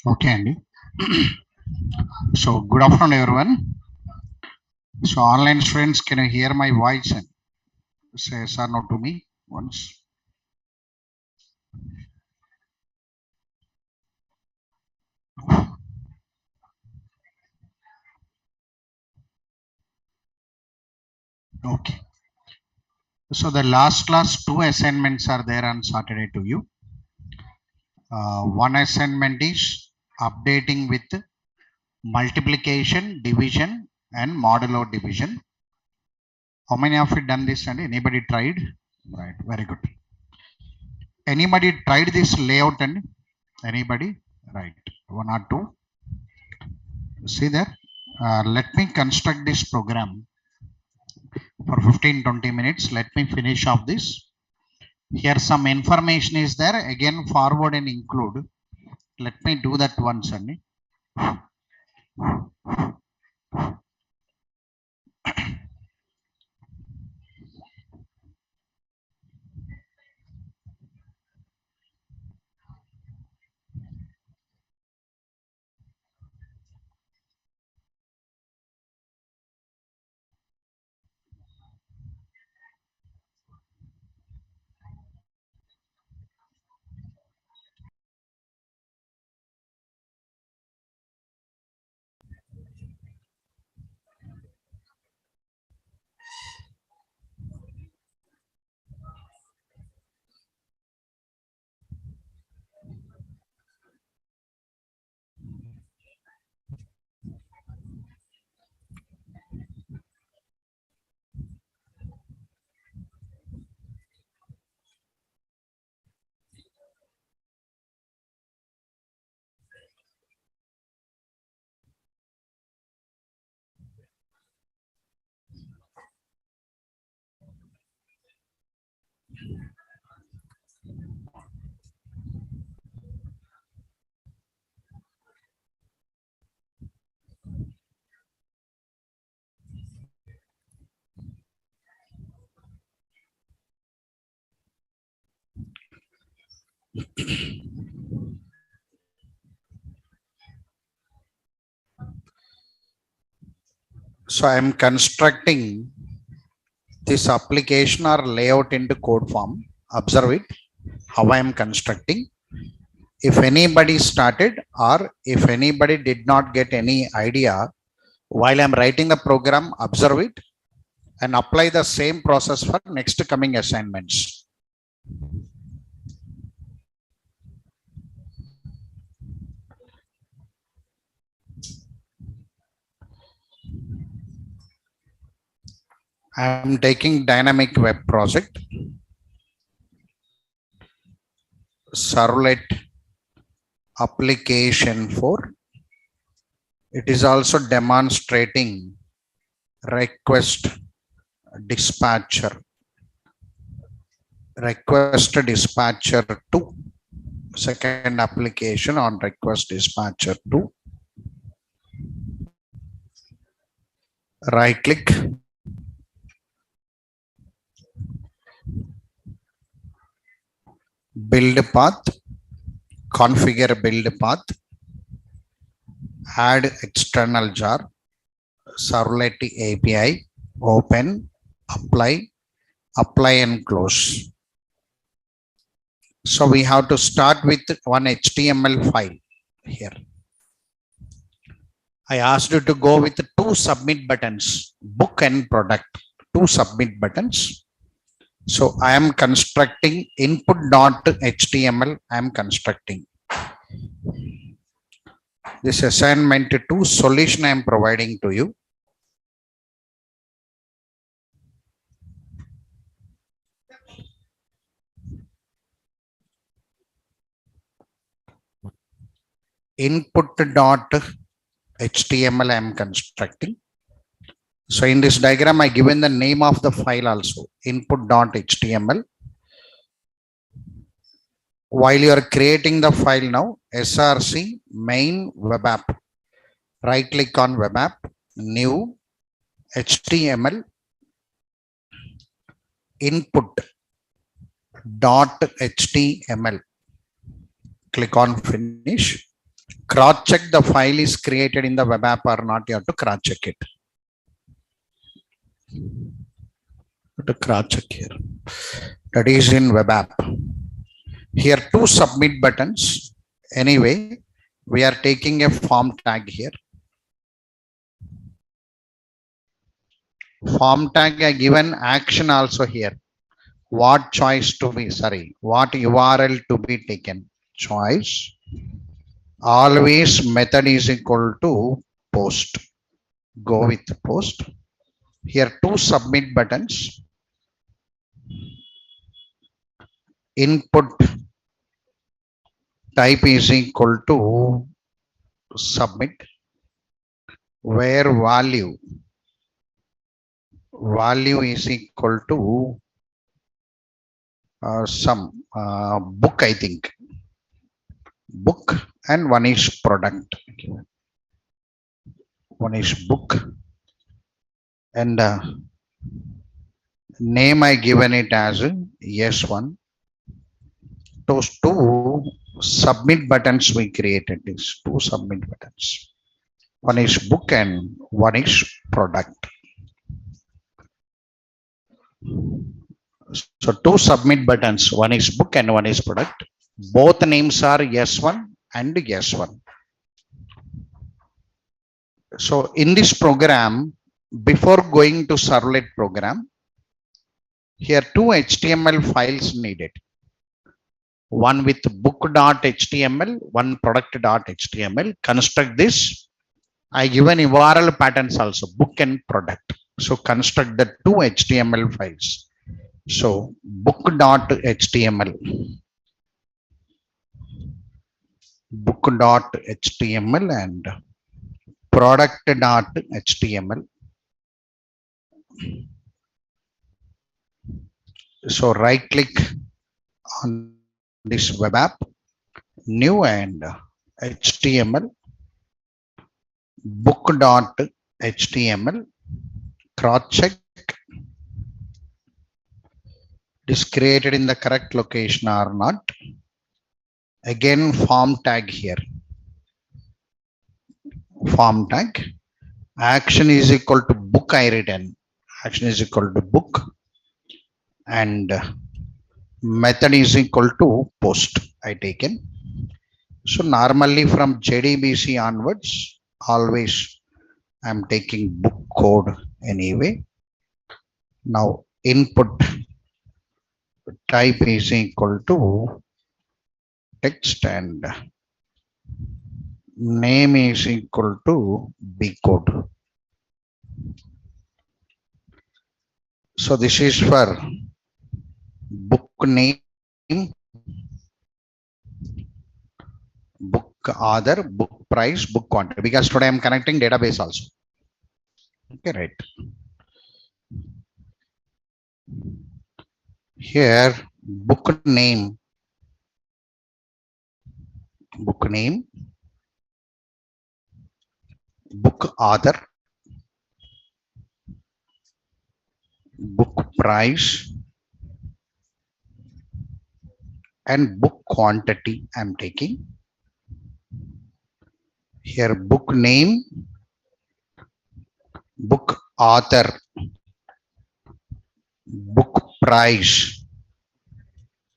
Okay, Andy. So, good afternoon, everyone. So, online students, can you hear my voice and say yes or no to me once? Okay. So, the last class, two assignments are there on Saturday to you. One assignment is updating with multiplication, division, and modulo division. How many of you done this? And anybody tried? Right. Very good. Anybody tried this layout and anybody? Right. One or two. See there. Let me construct this program for 15-20 minutes. Let me finish off this. Here some information is there. Again, forward and include. Let me do that once only. So I am constructing this application or layout into code form. Observe it, how I am constructing. If anybody started or if anybody did not get any idea while I am writing the program, observe it and apply the same process for next coming assignments. I am taking dynamic web project, Servlet application for. It is also demonstrating request dispatcher 2, second application on request dispatcher 2. Right click, build path, configure build path, add external jar, Servlet API, open, apply and close. So we have to start with one HTML file here. I asked you to go with two submit buttons, book and product, two submit buttons. So I am constructing input.html. I am constructing this assignment to solution I am providing to you. Input.html I am constructing. So in this diagram, I given the name of the file also, input.html. While you are creating the file now, src main web app. Right click on web app, new HTML input.html. Click on finish. Cross check the file is created in the web app or not. You have to cross check it. To cross check here. That is in web app. Here two submit buttons. Anyway, we are taking a form tag here. Form tag I given action also here. What choice to be, sorry, what URL to be taken. Choice. Always method is equal to post. Go with post. Here two submit buttons. Input type is equal to submit, where value is equal to some book, I think book, and one is product. One is book, and name I given it as S1. Those two submit buttons we created. These two submit buttons. One is book and one is product. So two submit buttons. One is book and one is product. Both names are S1 and S1. So in this program, before going to Servlet program, here two HTML files needed. One with book.html, one product.html. Construct this. I given URL patterns also, book and product. So construct the two HTML files. So book.html, book.html and product.html. So right click on this web app, new and HTML, book.html, cross check. It is created in the correct location or not. Again, form tag here. Form tag. Action is equal to book I written. Action is equal to book. And method is equal to post I taken. So normally from JDBC onwards, always I'm taking book code anyway. Now input type is equal to text and name is equal to B code. So this is for book name, book author, book price, book quantity, because today I'm connecting database also. Okay, right. Here book name, book author, book price, and book quantity I'm taking. Here book name, book author, book price,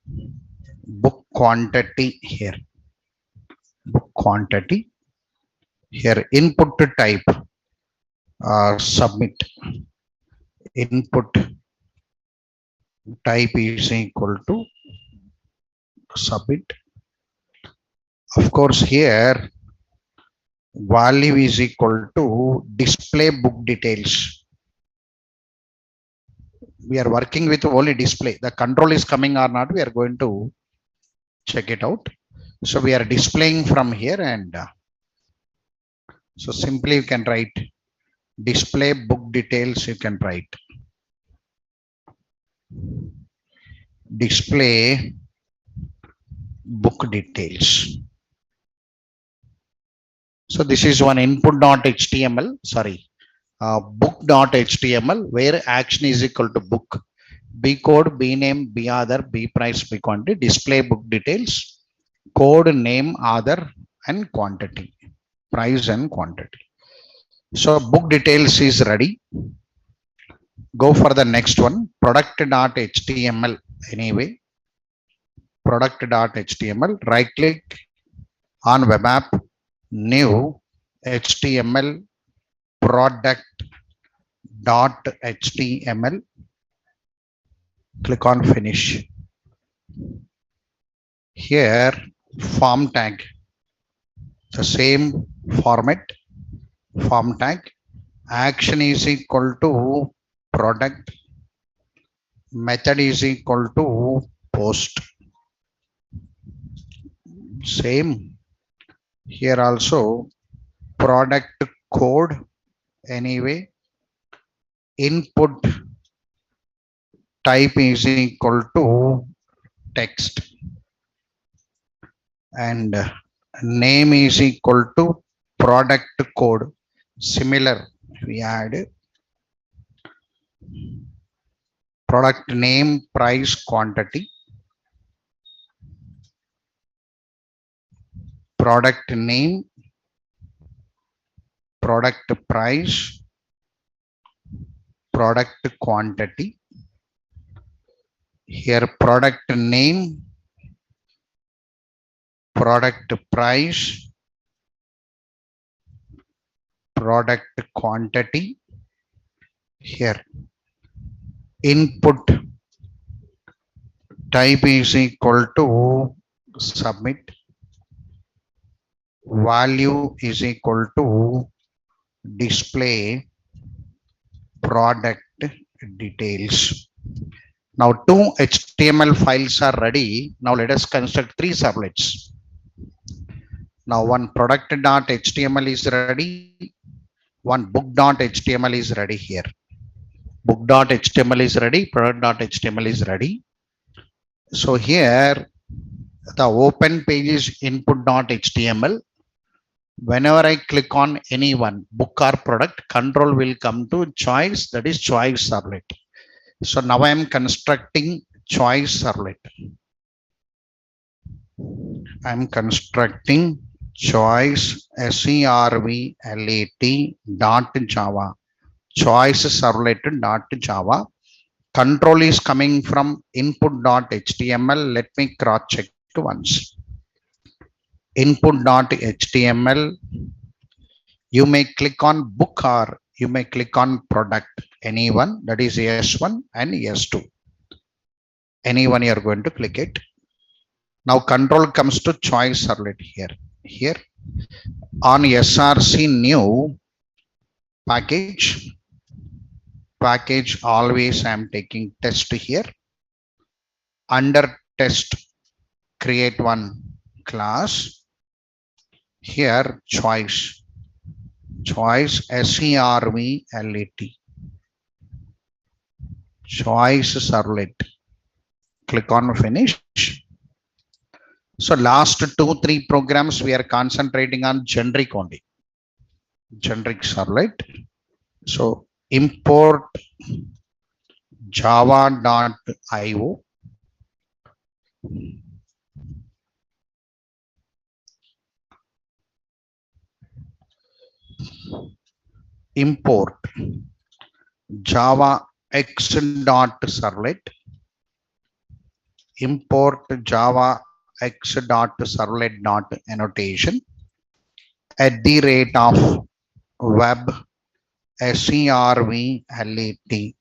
book quantity here, book quantity. Here input type, submit. Input type is equal to submit. Of course, here value is equal to display book details. We are working with only display. The control is coming or not, we are going to check it out. So we are displaying from here, and so simply you can write display book details. You can write display book details. So this is one input.html, sorry, book.html, where action is equal to book, B code, B name, B author, B price, B quantity, display book details, code name author and quantity. Price and quantity. So book details is ready. Go for the next one. Product.html. Anyway, product.html. Right click on web app. New HTML product.html. Click on finish. Here form tag, the same format, form tag, action is equal to product, method is equal to post. Same here also, product code. Anyway, input type is equal to text, and name is equal to product code. Similar, we add product name, price, quantity, product name, product price, product quantity. Here product name, product price, product quantity. Here input type is equal to submit, value is equal to display product details. Now two HTML files are ready. Now let us construct three servlets. Now one product.html is ready. One book.html is ready here. Book.html is ready. Product.html is ready. So here the open page is input.html. Whenever I click on any one, book or product, control will come to choice, that is choice servlet. So now I am constructing choice servlet. I am constructing choice servlet dot java, choice servlet dot java. Control is coming from input.html. Let me cross check once. Input.html. You may click on book or you may click on product. Anyone, that is S1 and S2. Anyone you are going to click it. Now control comes to choice servlet here. Here on src new package. Package always I am taking test here. Under test, create one class. Here choice servlet, choice servlet. Click on finish. So last 2-3 programs we are concentrating on generic only, generic servlet. So import java.io, import java x.servlet, import java x.servlet.annotation at the rate of web servlet,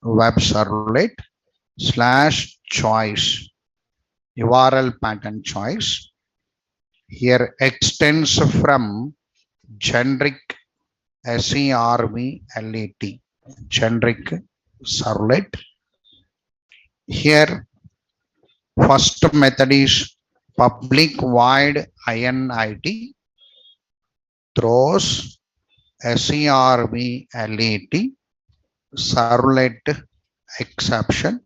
web servlet slash choice, URL pattern choice. Here extends from generic servlet, generic servlet. Here first method is public void init throws servlet servlet exception.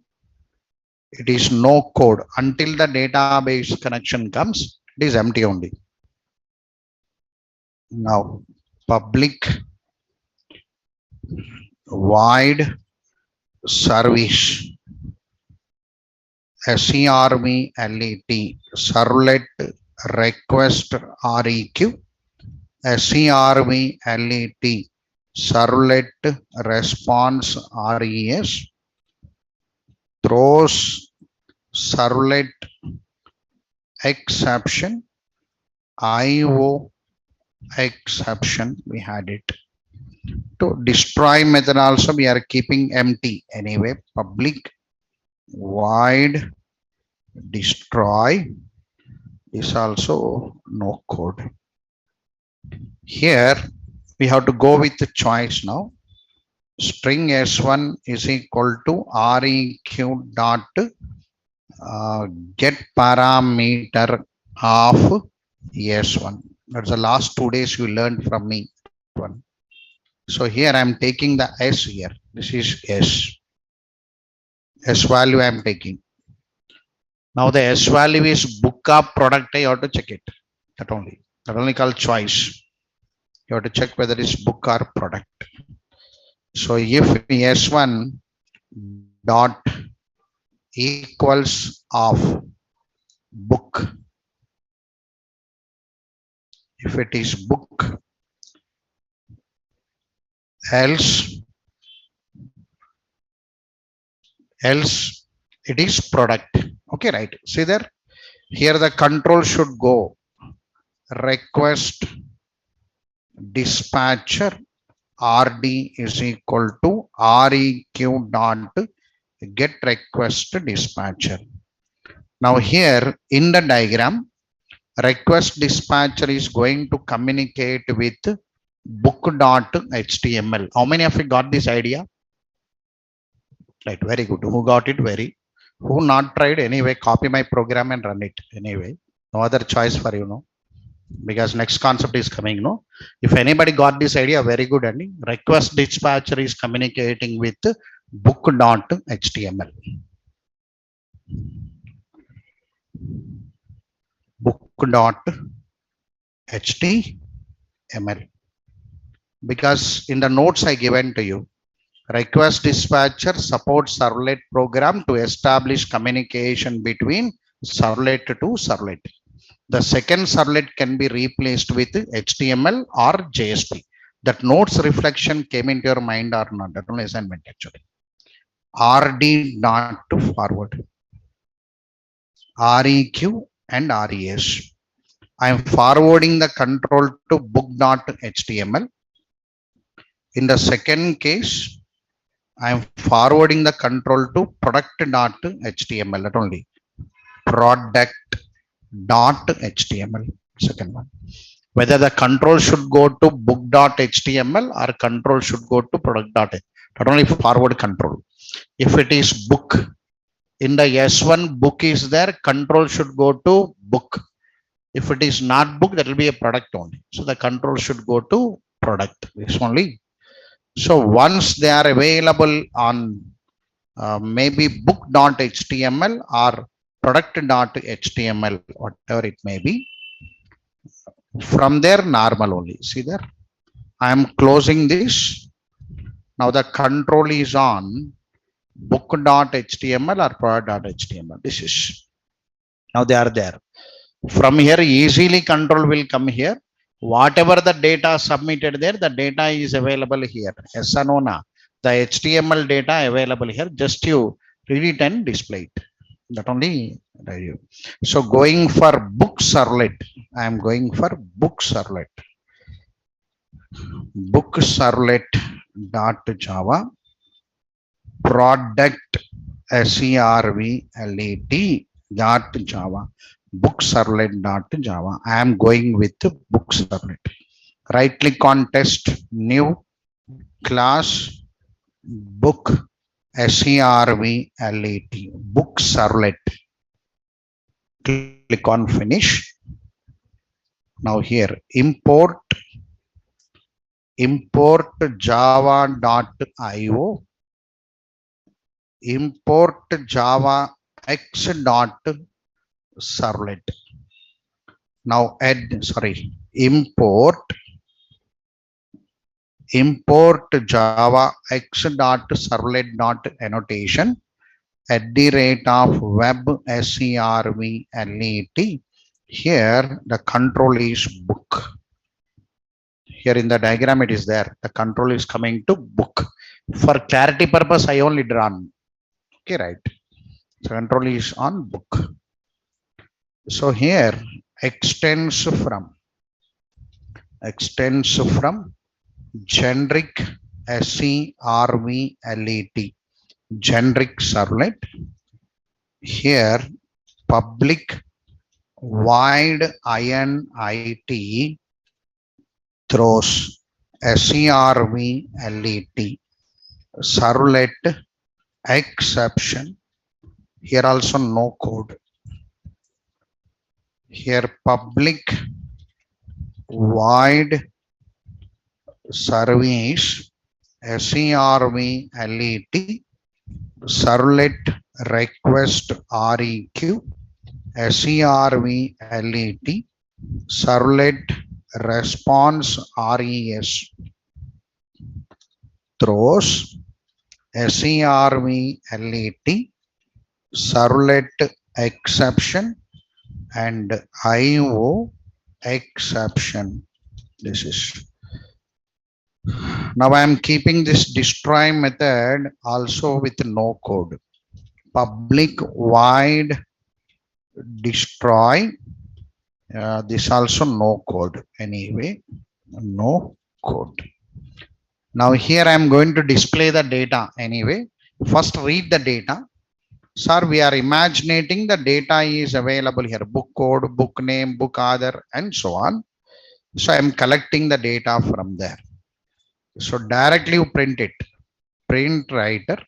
It is no code until the database connection comes. It is empty only. Now public void service servlet servlet request req servlet servlet response res throws servlet exception IO exception. We had it. To destroy method also we are keeping empty anyway. Public void destroy is also no code. Here we have to go with the choice now. String s1 is equal to req dot get parameter of s1. That's the last 2 days you learned from me. One. So here I am taking the s here. This is s value I am taking. Now the s value is book of product. You have to check it. That only called choice. You have to check whether it's book or product. So if s1 dot equals of book, if it is book, else it is product. Okay, right? See there, here the control should go request dispatcher rd is equal to req dot get request dispatcher. Now here in the diagram, request dispatcher is going to communicate with book.html. How many of you got this idea? Right, very good. Who got it? Who not tried? Anyway, copy my program and run it. Anyway, no other choice for you, no? Because next concept is coming, no? If anybody got this idea, very good. And request dispatcher is communicating with book.html. book.html. Because in the notes I given to you, request dispatcher supports servlet program to establish communication between servlet to servlet. The second servlet can be replaced with HTML or JSP. That notes reflection came into your mind or not? That only assignment actually. RD not to forward. REQ and RES. I am forwarding the control to book.html. In the second case, I am forwarding the control to product.html. That only product.html. Second one. Whether the control should go to book.html or control should go to product.html. Not only forward control. If it is book, in the S1 book is there, control should go to book. If it is not book, that will be a product only. So the control should go to product. This only. So once they are available on maybe book.html or product.html, whatever it may be, from there normal only. See there, I am closing this. Now the control is on book.html or product.html. This is, now they are there. From here easily control will come here. Whatever the data submitted there, the data is available here. Yes or no? The HTML data available here. Just you read it and display it. That only. So going for book servlet, I am going for book servlet. Book servlet dot java product servlet dot java book servlet dot java. I am going with book servlet. Right click on test, new class book servlet book servlet. Click on finish. Now here import java.io, import java x dot servlet. Now add, import java x dot servlet dot annotation at the rate of web servlet. Here the control is book. Here in the diagram it is there. The control is coming to book. For clarity purpose I only drawn. Okay, right. So control is on book. So here extends from generic servlet, generic servlet. Here public void init throws servlet servlet exception. Here also no code. Here public void service servlet servlet request req servlet servlet response res throws servlet servlet exception and IO exception. This is. Now I am keeping this destroy method also with no code. Public void destroy. This also no code. Anyway, no code. Now here I am going to display the data. Anyway, first read the data. Sir, we are imagining the data is available here. Book code, book name, book author, and so on. So I am collecting the data from there. So directly you print it. Print writer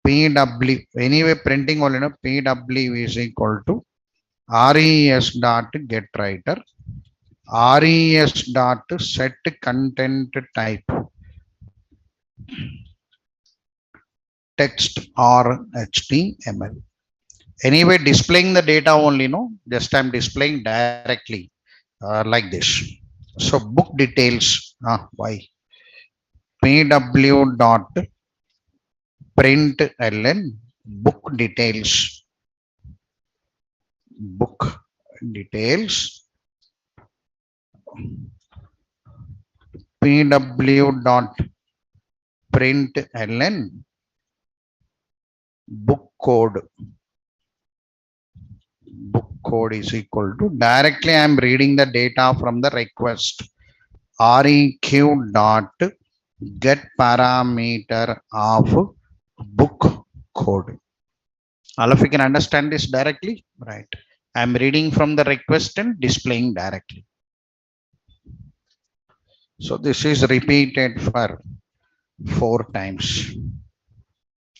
PW. Anyway, printing only no PW is equal to res dot get writer res dot set content type text or HTML. Anyway, displaying the data only, no, just I'm displaying directly like this. So book details, why pw dot println book details pw dot println book code is equal to directly I am reading the data from the request req dot get parameter of book code. All of you can understand this directly, right? I am reading from the request and displaying directly. So this is repeated for 4 times.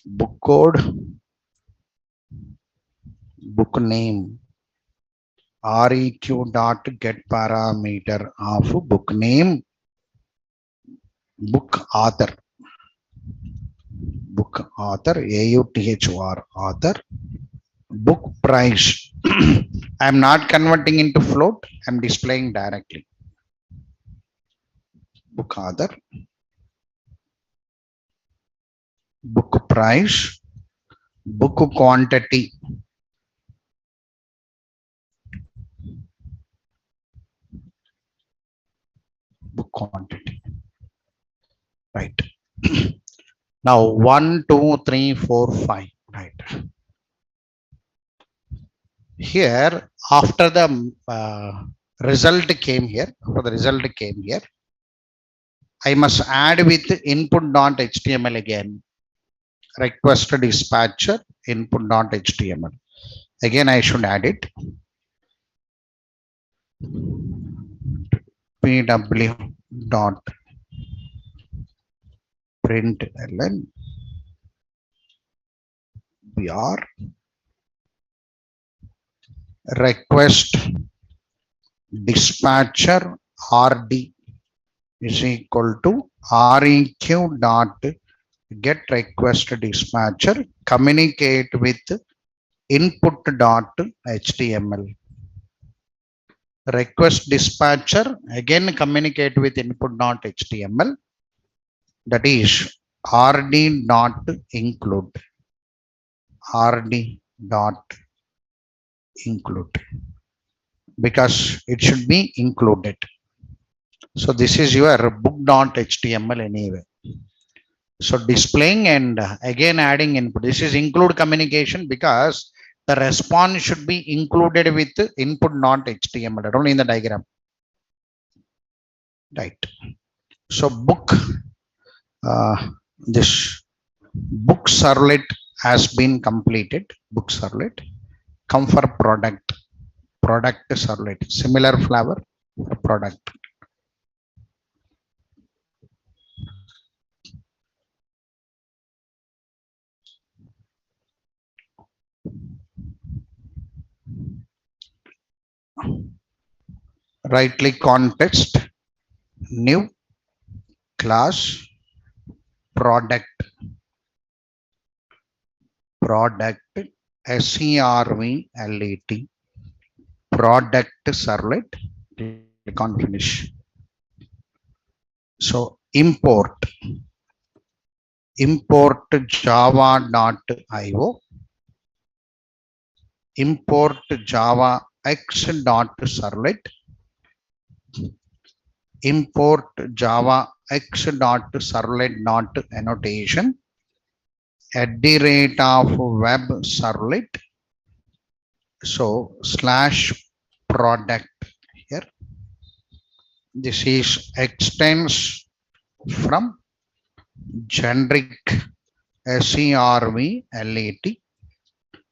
Book code, book name, req dot get parameter of book name, book author author, book price. I am not converting into float, I am displaying directly. Book author, book price, book quantity, right? Now 1 2 3 4 5, right? Here after the result came here, I must add with input.html again. Request dispatcher input.html. Again I should add it. pw dot println br request dispatcher rd is equal to req dot get request dispatcher communicate with input dot html. Request dispatcher again communicate with input dot html, that is rd dot include because it should be included. So this is your book.html anyway. So displaying and again adding input. This is include communication because the response should be included with input not HTML. Only in the diagram. Right. So this book servlet has been completed. Book servlet. Come for product servlet. Similar flavor product. Right click on text, new class, product servlet, product servlet, click on finish. So import java.io, import java x.servlet, import java x.servlet.annotation @of web servlet. So slash product here. This is extends from generic servlet.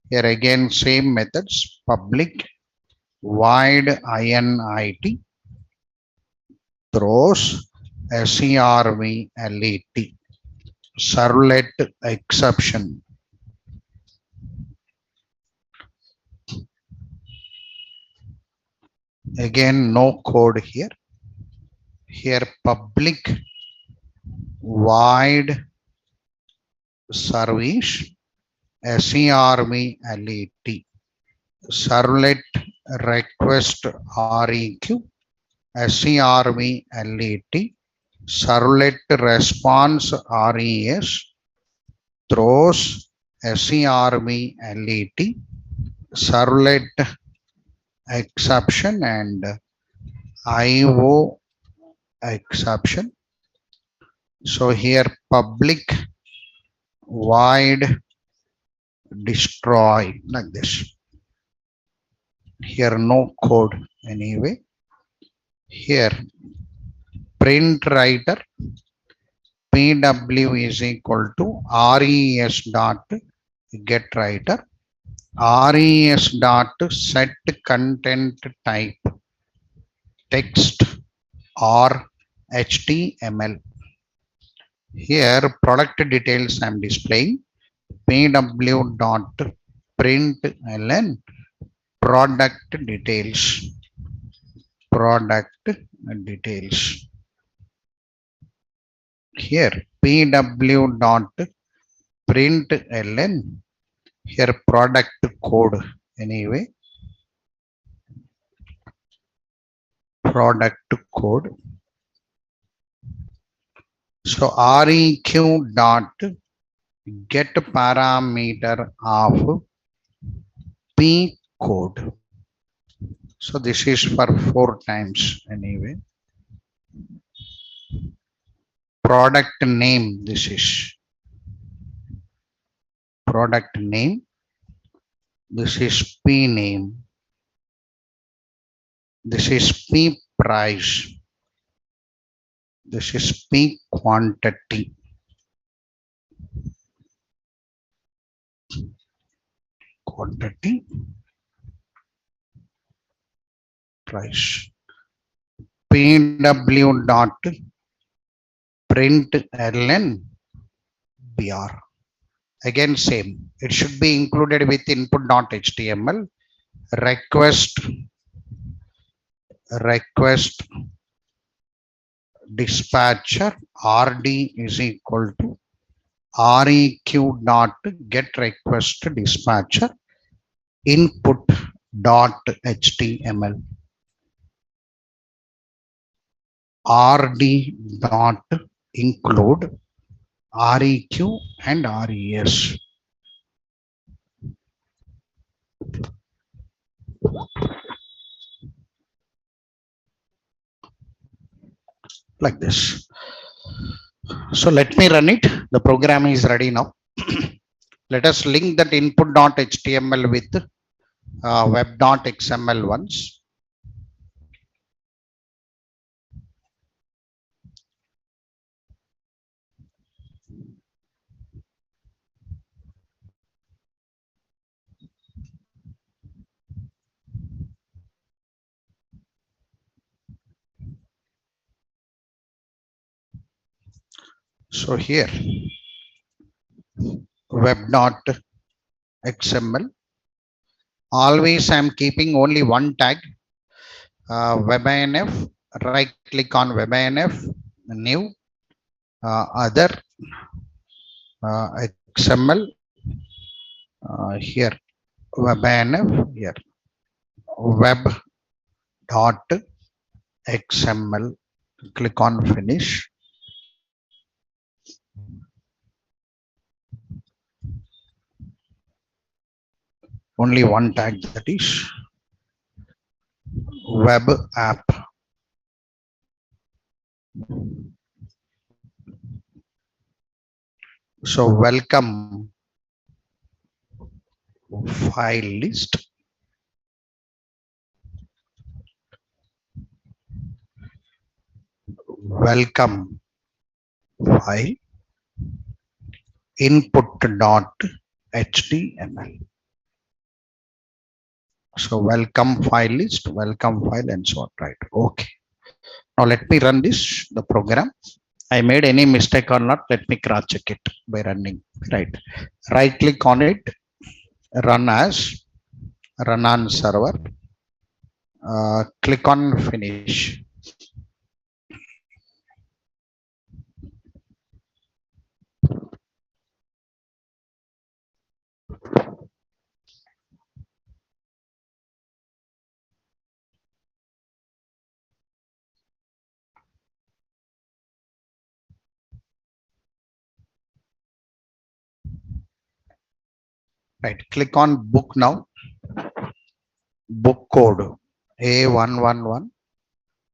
Here again same methods, public void init throws servlet, servlet exception. Again no code here. Here public void service servlet, servlet request req servlet, servlet response res throws servlet, servlet exception and IO exception. So here public void destroy like this. Here no code anyway. Here print writer pw is equal to res dot get writer, res dot set content type text or html. Here product details I am displaying, pw dot println product details, here pw dot println, here product code anyway, product code. So req dot get parameter of p code. So this is for 4 times anyway. Product name, this is product name, this is p name, this is p price, this is p quantity, price, pw dot println br. Again same, it should be included with input.html. request dispatcher rd is equal to req dot get request dispatcher input dot html, rd dot include req and res. like this. So let me run it. The program is ready now. Let us link that input.html with web.xml once. So here web.xml. Always I am keeping only one tag, webinf. Right click on webinf, new, other, XML, here webinf, here web.xml. Click on finish. Only one tag, that is web app. So welcome file list. Welcome file input.html. So welcome file list, welcome file, and so on. Right. Okay. Now let me run this, the program. I made any mistake or not, let me cross check it by running. Right. Right click on it, run as, run on server, click on finish. Right, click on book now. Book code A111,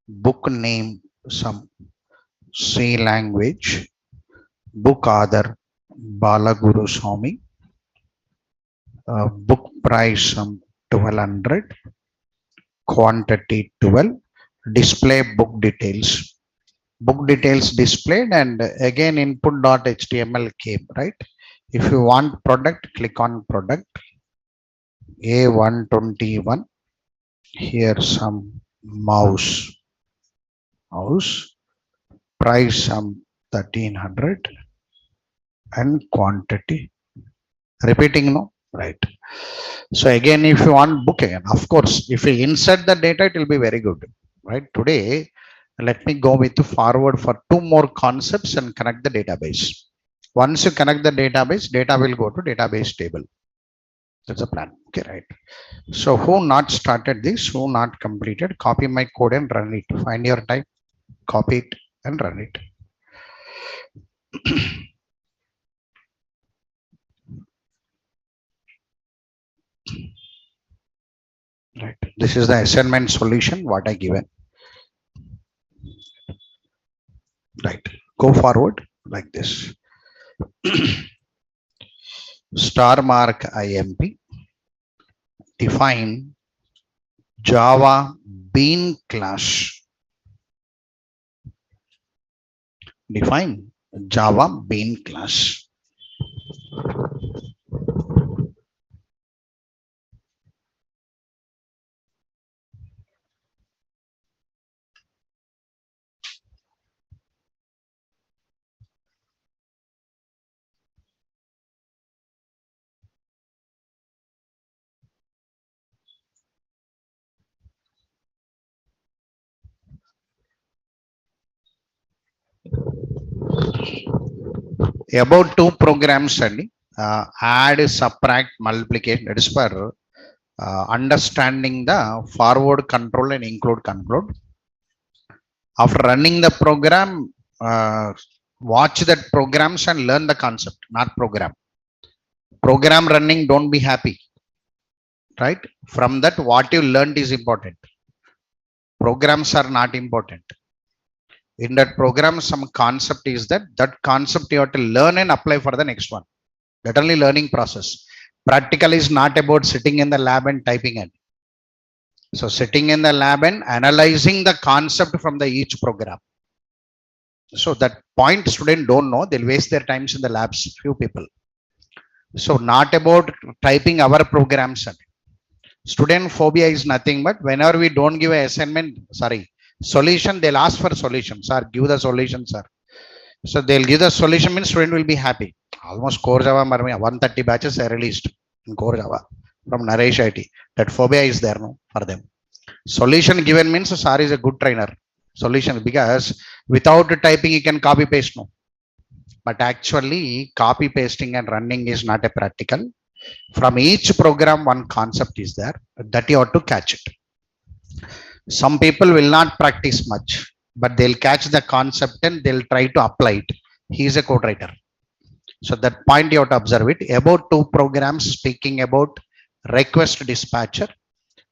book name some C language, book author Balaguru Swami, book price some 1200, quantity 12, display book details. Book details displayed, and again input.html came, right? If you want product, click on product A121. Here some mouse price some 1300, and quantity repeating, no, right? So again, if you want book, again, of course, if you insert the data, it will be very good, right? Today let me go with forward for two more concepts and connect the database. Once you connect the database, data will go to database table. That's a plan. Okay, right. So who not started this, who not completed, copy my code and run it. Find your time, copy it and run it. Right. This is the assignment solution what I given. Right. Go forward like this. Star mark IMP. Define Java bean class. Define Java bean class. About two programs and add, subtract, multiplication. That is for understanding the forward control and include control. After running the program, watch that programs and learn the concept, not program. Program running, don't be happy, right? From that, what you learned is important. Programs are not important. In that program, some concept is that concept you have to learn and apply for the next one. That only learning process. Practical is not about sitting in the lab and typing it. So sitting in the lab and analyzing the concept from the each program. So that point student don't know, they'll waste their times in the labs, few people. So not about typing our programs. Student phobia is nothing but whenever we don't give a assignment, solution, they'll ask for solution. Sir, give the solution, sir. So they'll give the solution means student will be happy. Almost core Java 130 batches are released in core Java from Naresh IT. That phobia is there no for them. Solution given means sir is a good trainer. Solution, because without typing you can copy paste no. But actually copy pasting and running is not a practical. From each program one concept is there that you have to catch it. Some people will not practice much, but they'll catch the concept and they'll try to apply it. He is a code writer. So that point you have to observe it. About two programs speaking about request dispatcher.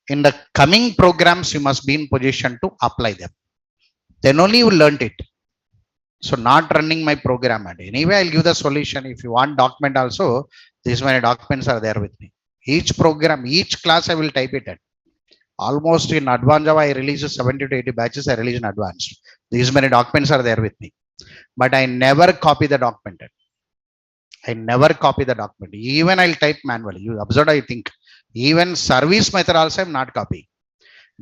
In the coming programs, you must be in position to apply them. Then only you learned it. So not running my program. And anyway, I'll give the solution. If you want document also, these many documents are there with me. Each program, each class, I will type it at. Almost in advanced Java, I release 70 to 80 batches. I release in advanced. These many documents are there with me. But I never copy the document. I never copy the document. Even I'll type manually. You observe, I think. Even service method also I'm not copying.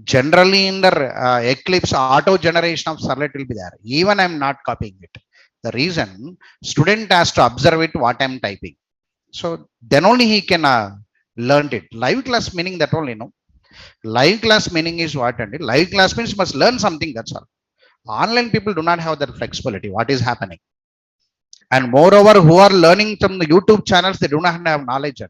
Generally in the Eclipse auto generation of Servlet will be there. Even I'm not copying it. The reason student has to observe it what I'm typing. So then only he can learn it. Live class meaning that only, no. Live class meaning is what? And live class means you must learn something. That's all. Online people do not have that flexibility. What is happening? And moreover, who are learning from the YouTube channels, they do not have knowledge.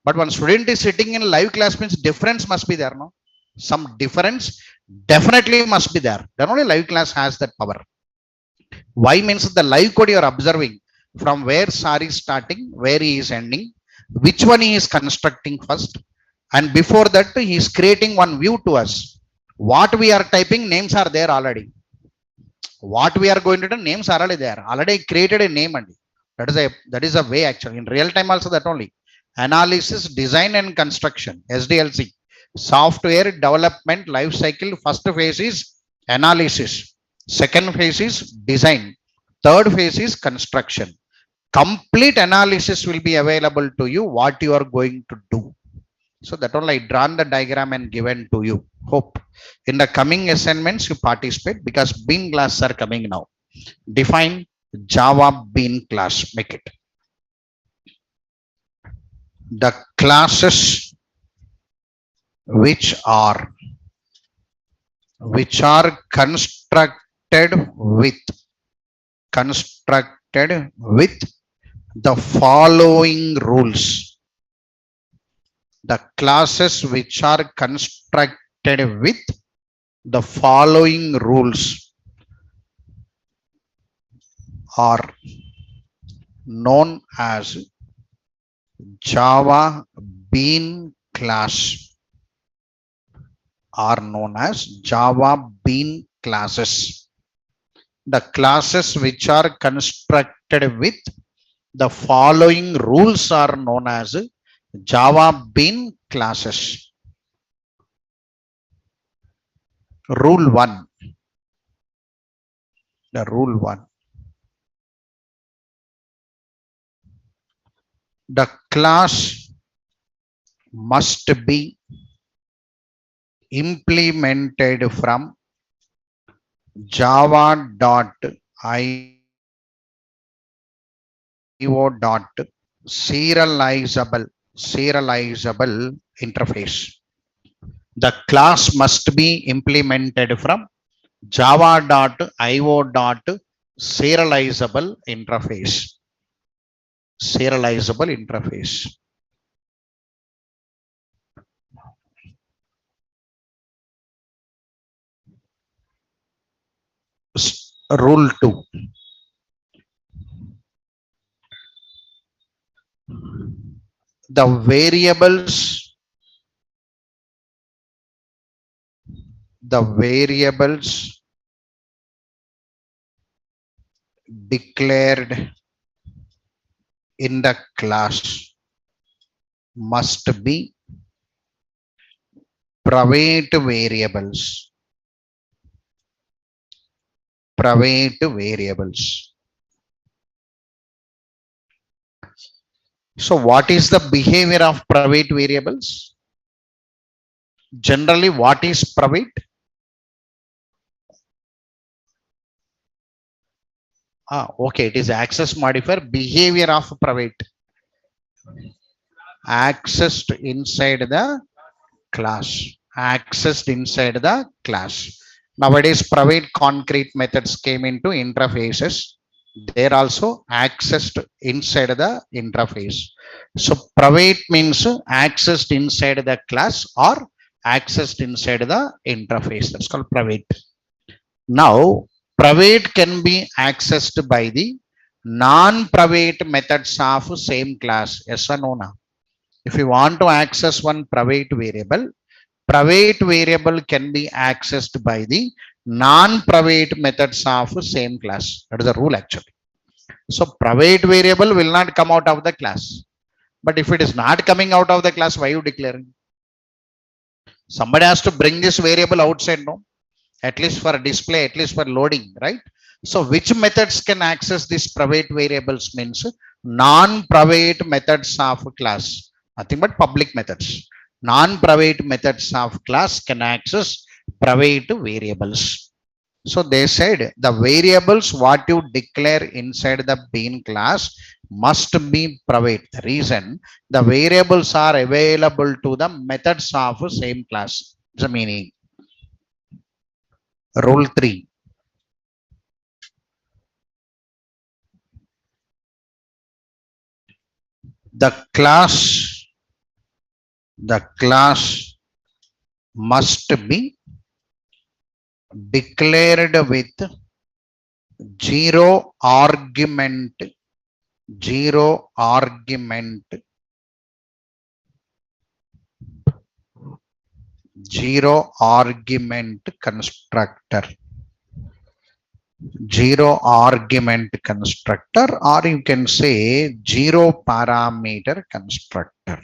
But when student is sitting in live class means difference must be there, no? Some difference definitely must be there. Then only live class has that power. Why means the live code you are observing from where Sar is starting, where he is ending, which one he is constructing first, and before that he is creating one view to us. What we are typing, names are there already. What we are going to do, names are already there. Already created a name and that is a way actually. In real time also that only. Analysis, design and construction, SDLC. Software development life cycle. First phase is analysis. Second phase is design. Third phase is construction. Complete analysis will be available to you what you are going to do. So that only I drawn the diagram and given to you. Hope in the coming assignments you participate because bean class are coming now. Define Java bean class. Make it. The classes which are constructed with the following rules. The classes which are constructed with the following rules are known as Java bean class. Are known as Java bean classes. The classes which are constructed with the following rules are known as Java bean classes. Rule 1. The rule 1. The class must be implemented from java.io.serializable interface. The class must be implemented from java.io.serializable interface. Serializable interface. Rule 2. The variables declared in the class must be private variables. Private variables. So what is the behavior of private variables? Generally, what is private? Okay, it is access modifier. Behavior of private. Accessed inside the class. Accessed inside the class. Nowadays, private concrete methods came into interfaces. They are also accessed inside the interface. So private means accessed inside the class or accessed inside the interface. That's called private. Now, private can be accessed by the non-private methods of same class. Yes or no? Now, if you want to access one private variable can be accessed by the non-private methods of same class. That is the rule actually. So private variable will not come out of the class. But if it is not coming out of the class, why you declaring? Somebody has to bring this variable outside, no? At least for display, at least for loading, right? So which methods can access these private variables means non-private methods of class. Nothing but public methods. Non-private methods of class can access private variables. So they said the variables what you declare inside the bean class must be private. The reason the variables are available to the methods of same class. The meaning. Rule 3. The class must be declared with zero argument constructor. Zero argument constructor, or you can say zero parameter constructor.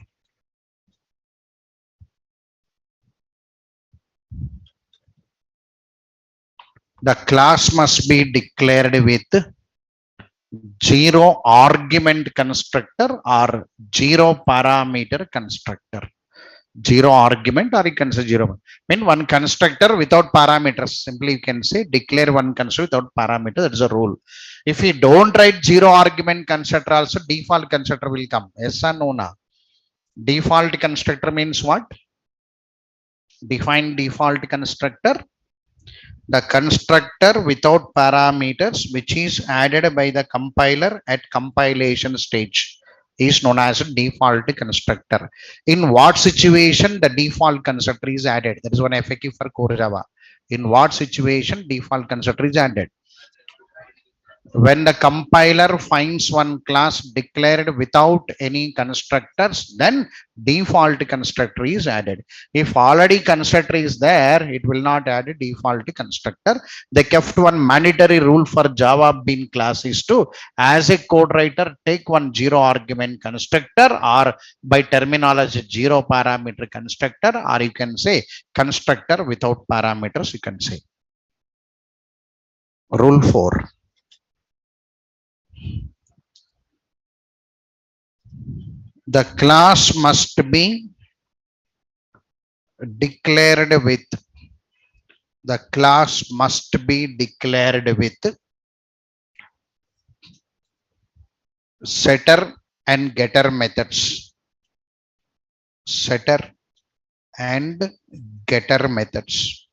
The class must be declared with zero argument constructor or zero parameter constructor. Zero argument, or you can say zero. Mean one constructor without parameters. Simply you can say declare one constructor without parameter. That is a rule. If you don't write zero argument constructor, also default constructor will come. Yes or no? Na? Default constructor means what? Define default constructor. The constructor without parameters which is added by the compiler at compilation stage is known as a default constructor. In what situation the default constructor is added? That is one FAQ for core Java. In what situation default constructor is added? When the compiler finds one class declared without any constructors, then default constructor is added. If already constructor is there, it will not add a default constructor. They kept one mandatory rule for Java bean class is to, as a code writer, take one zero argument constructor, or by terminology zero parameter constructor, or you can say constructor without parameters, you can say. Rule 4. The class must be declared with setter and getter methods. Setter and getter methods.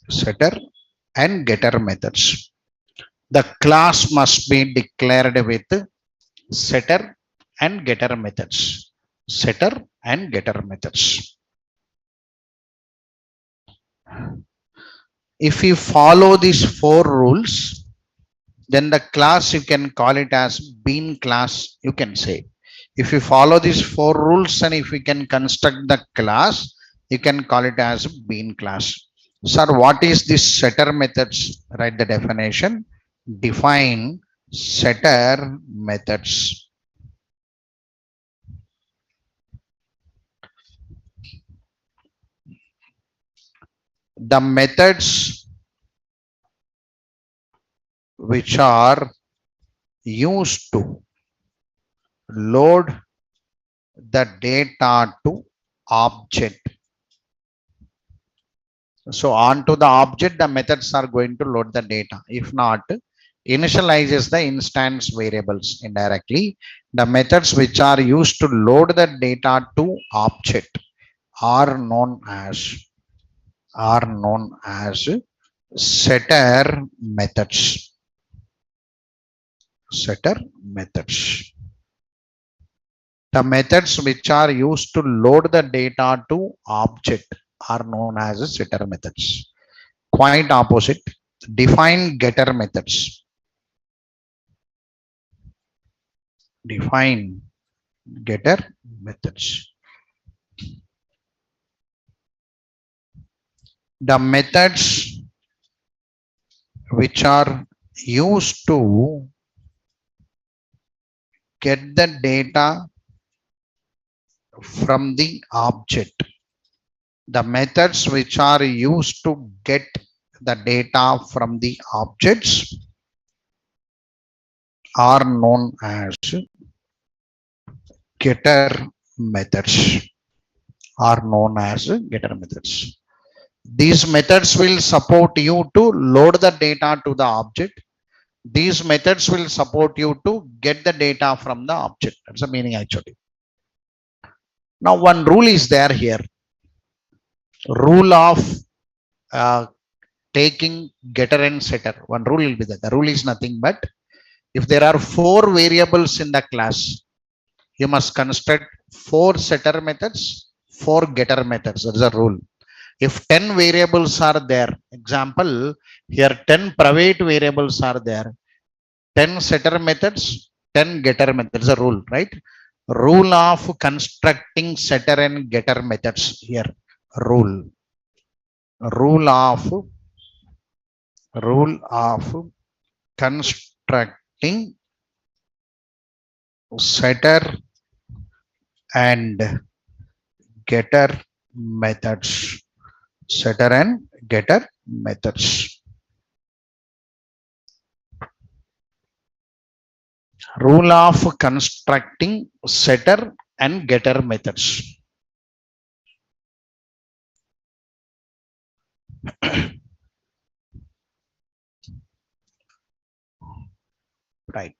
Setter and getter methods. The class must be declared with setter and getter methods. Setter and getter methods. If you follow these 4 rules, then the class you can call it as bean class, you can say. If you follow these 4 rules and if you can construct the class, you can call it as bean class. Sir, what is this setter methods? Write the definition. define setter methods. The methods which are used to load the data to object. So onto the object, the methods are going to load the data. If not, initializes the instance variables indirectly. The methods which are used to load the data to object are known as setter methods. Setter methods. The methods which are used to load the data to object are known as setter methods. Quite opposite, define getter methods. Define getter methods. The methods which are used to get the data from the object. The methods which are used to get the data from the objects are known as getter methods. Are known as getter methods. These methods will support you to load the data to the object. These methods will support you to get the data from the object. That's the meaning actually. Now one rule is there here. Rule of taking getter and setter. One rule will be that. The rule is nothing but if there are 4 variables in the class, you must construct 4 setter methods, 4 getter methods. That is a rule. If 10 variables are there, example, here 10 private variables are there, 10 setter methods, 10 getter methods, a rule, right? Rule of constructing setter and getter methods here. Rule of constructing setter and getter methods. Setter and getter methods. Rule of constructing setter and getter methods. Right.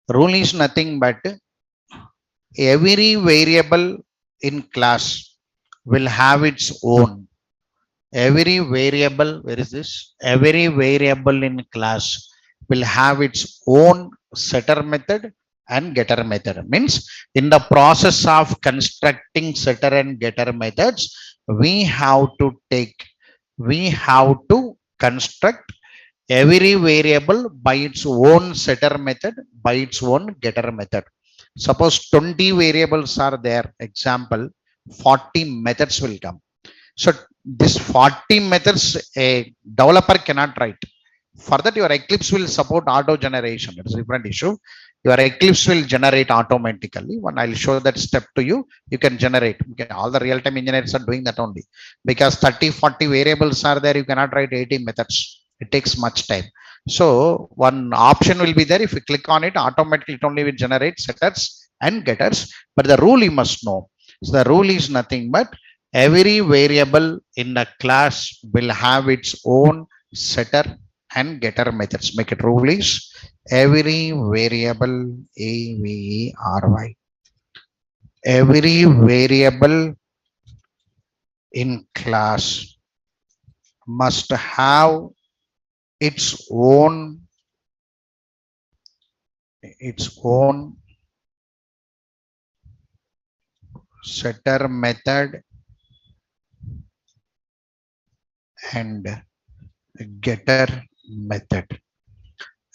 Rule is nothing but every variable in class will have its own. Every variable, where is this? Every variable in class will have its own setter method and getter method. Means in the process of constructing setter and getter methods, we have to construct every variable by its own setter method, by its own getter method. Suppose 20 variables are there, example, 40 methods will come. So this 40 methods a developer cannot write. For that, your Eclipse will support auto generation. It's a different issue. Your Eclipse will generate automatically. When I'll show that step to you, you can generate. All the real-time engineers are doing that only. Because 30, 40 variables are there, you cannot write 80 methods. It takes much time. So one option will be there. If you click on it, automatically it only will generate setters and getters. But the rule you must know. So the rule is nothing but every variable in the class will have its own setter and getter methods. Make it rule is every variable AVERY. Every variable in class must have its own setter method and getter method.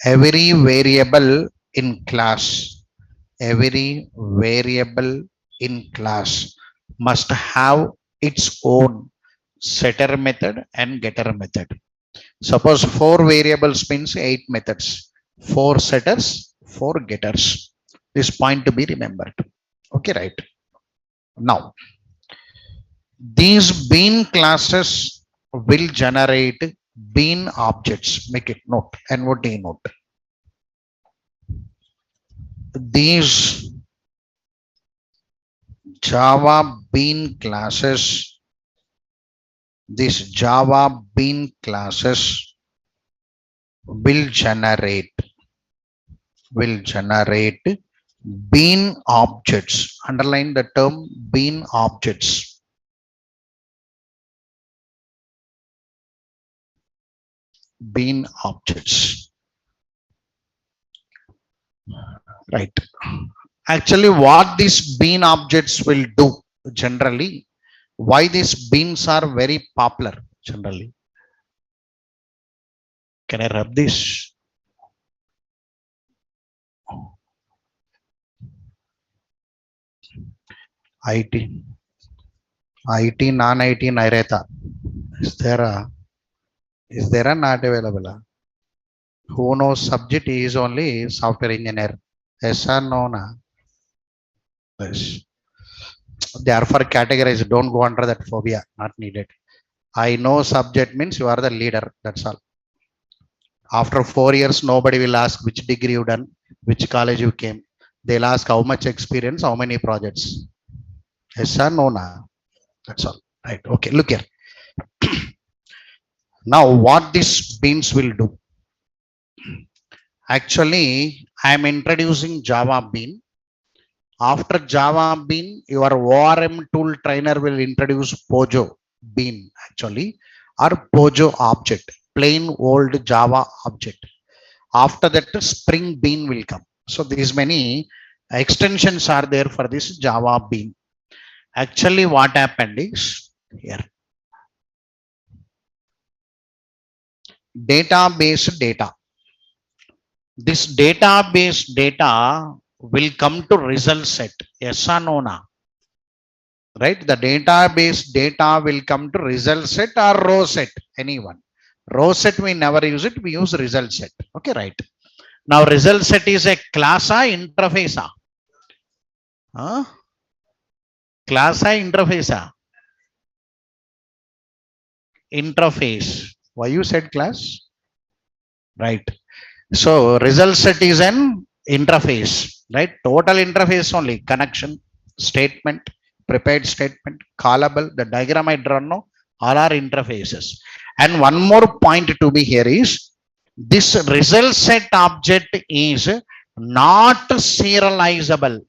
Every variable in class must have its own setter method and getter method. Suppose 4 variables means 8 methods. 4 setters, 4 getters. This point to be remembered. Okay, right. Now, these bean classes will generate bean objects. Make it note. NOT note. These Java bean classes, will generate bean objects. Underline the term bean objects. Bean objects. Right. Actually, what these bean objects will do generally, why these beans are very popular generally. Can I rub this? IT, non-IT, Naireta. Is there a not available? Who knows subject is only software engineer? Yes or no? Na? Yes. They are for categorized. Don't go under that phobia. Not needed. I know subject means you are the leader. That's all. After 4 years, nobody will ask which degree you done, which college you came. They'll ask how much experience, how many projects. Yes or no? Na? That's all. Right. Okay. Look here. Now, what these beans will do? Actually, I am introducing Java bean. After Java bean, your ORM tool trainer will introduce Pojo bean actually, or Pojo object, plain old Java object. After that, Spring bean will come. So these many extensions are there for this Java bean. Actually, what happened is here. Database data. This database data will come to result set. Yes or no? Na? Right? The database data will come to result set or row set. Anyone. Row set we never use it. We use result set. Okay, right. Now result set is a class or interface? Huh? Class or interface? Interface. Why you said class? Right. So result set is an interface, right? Total interface only, connection, statement, prepared statement, callable, the diagram I drawn now, all are interfaces. And one more point to be here is this result set object is not serializable.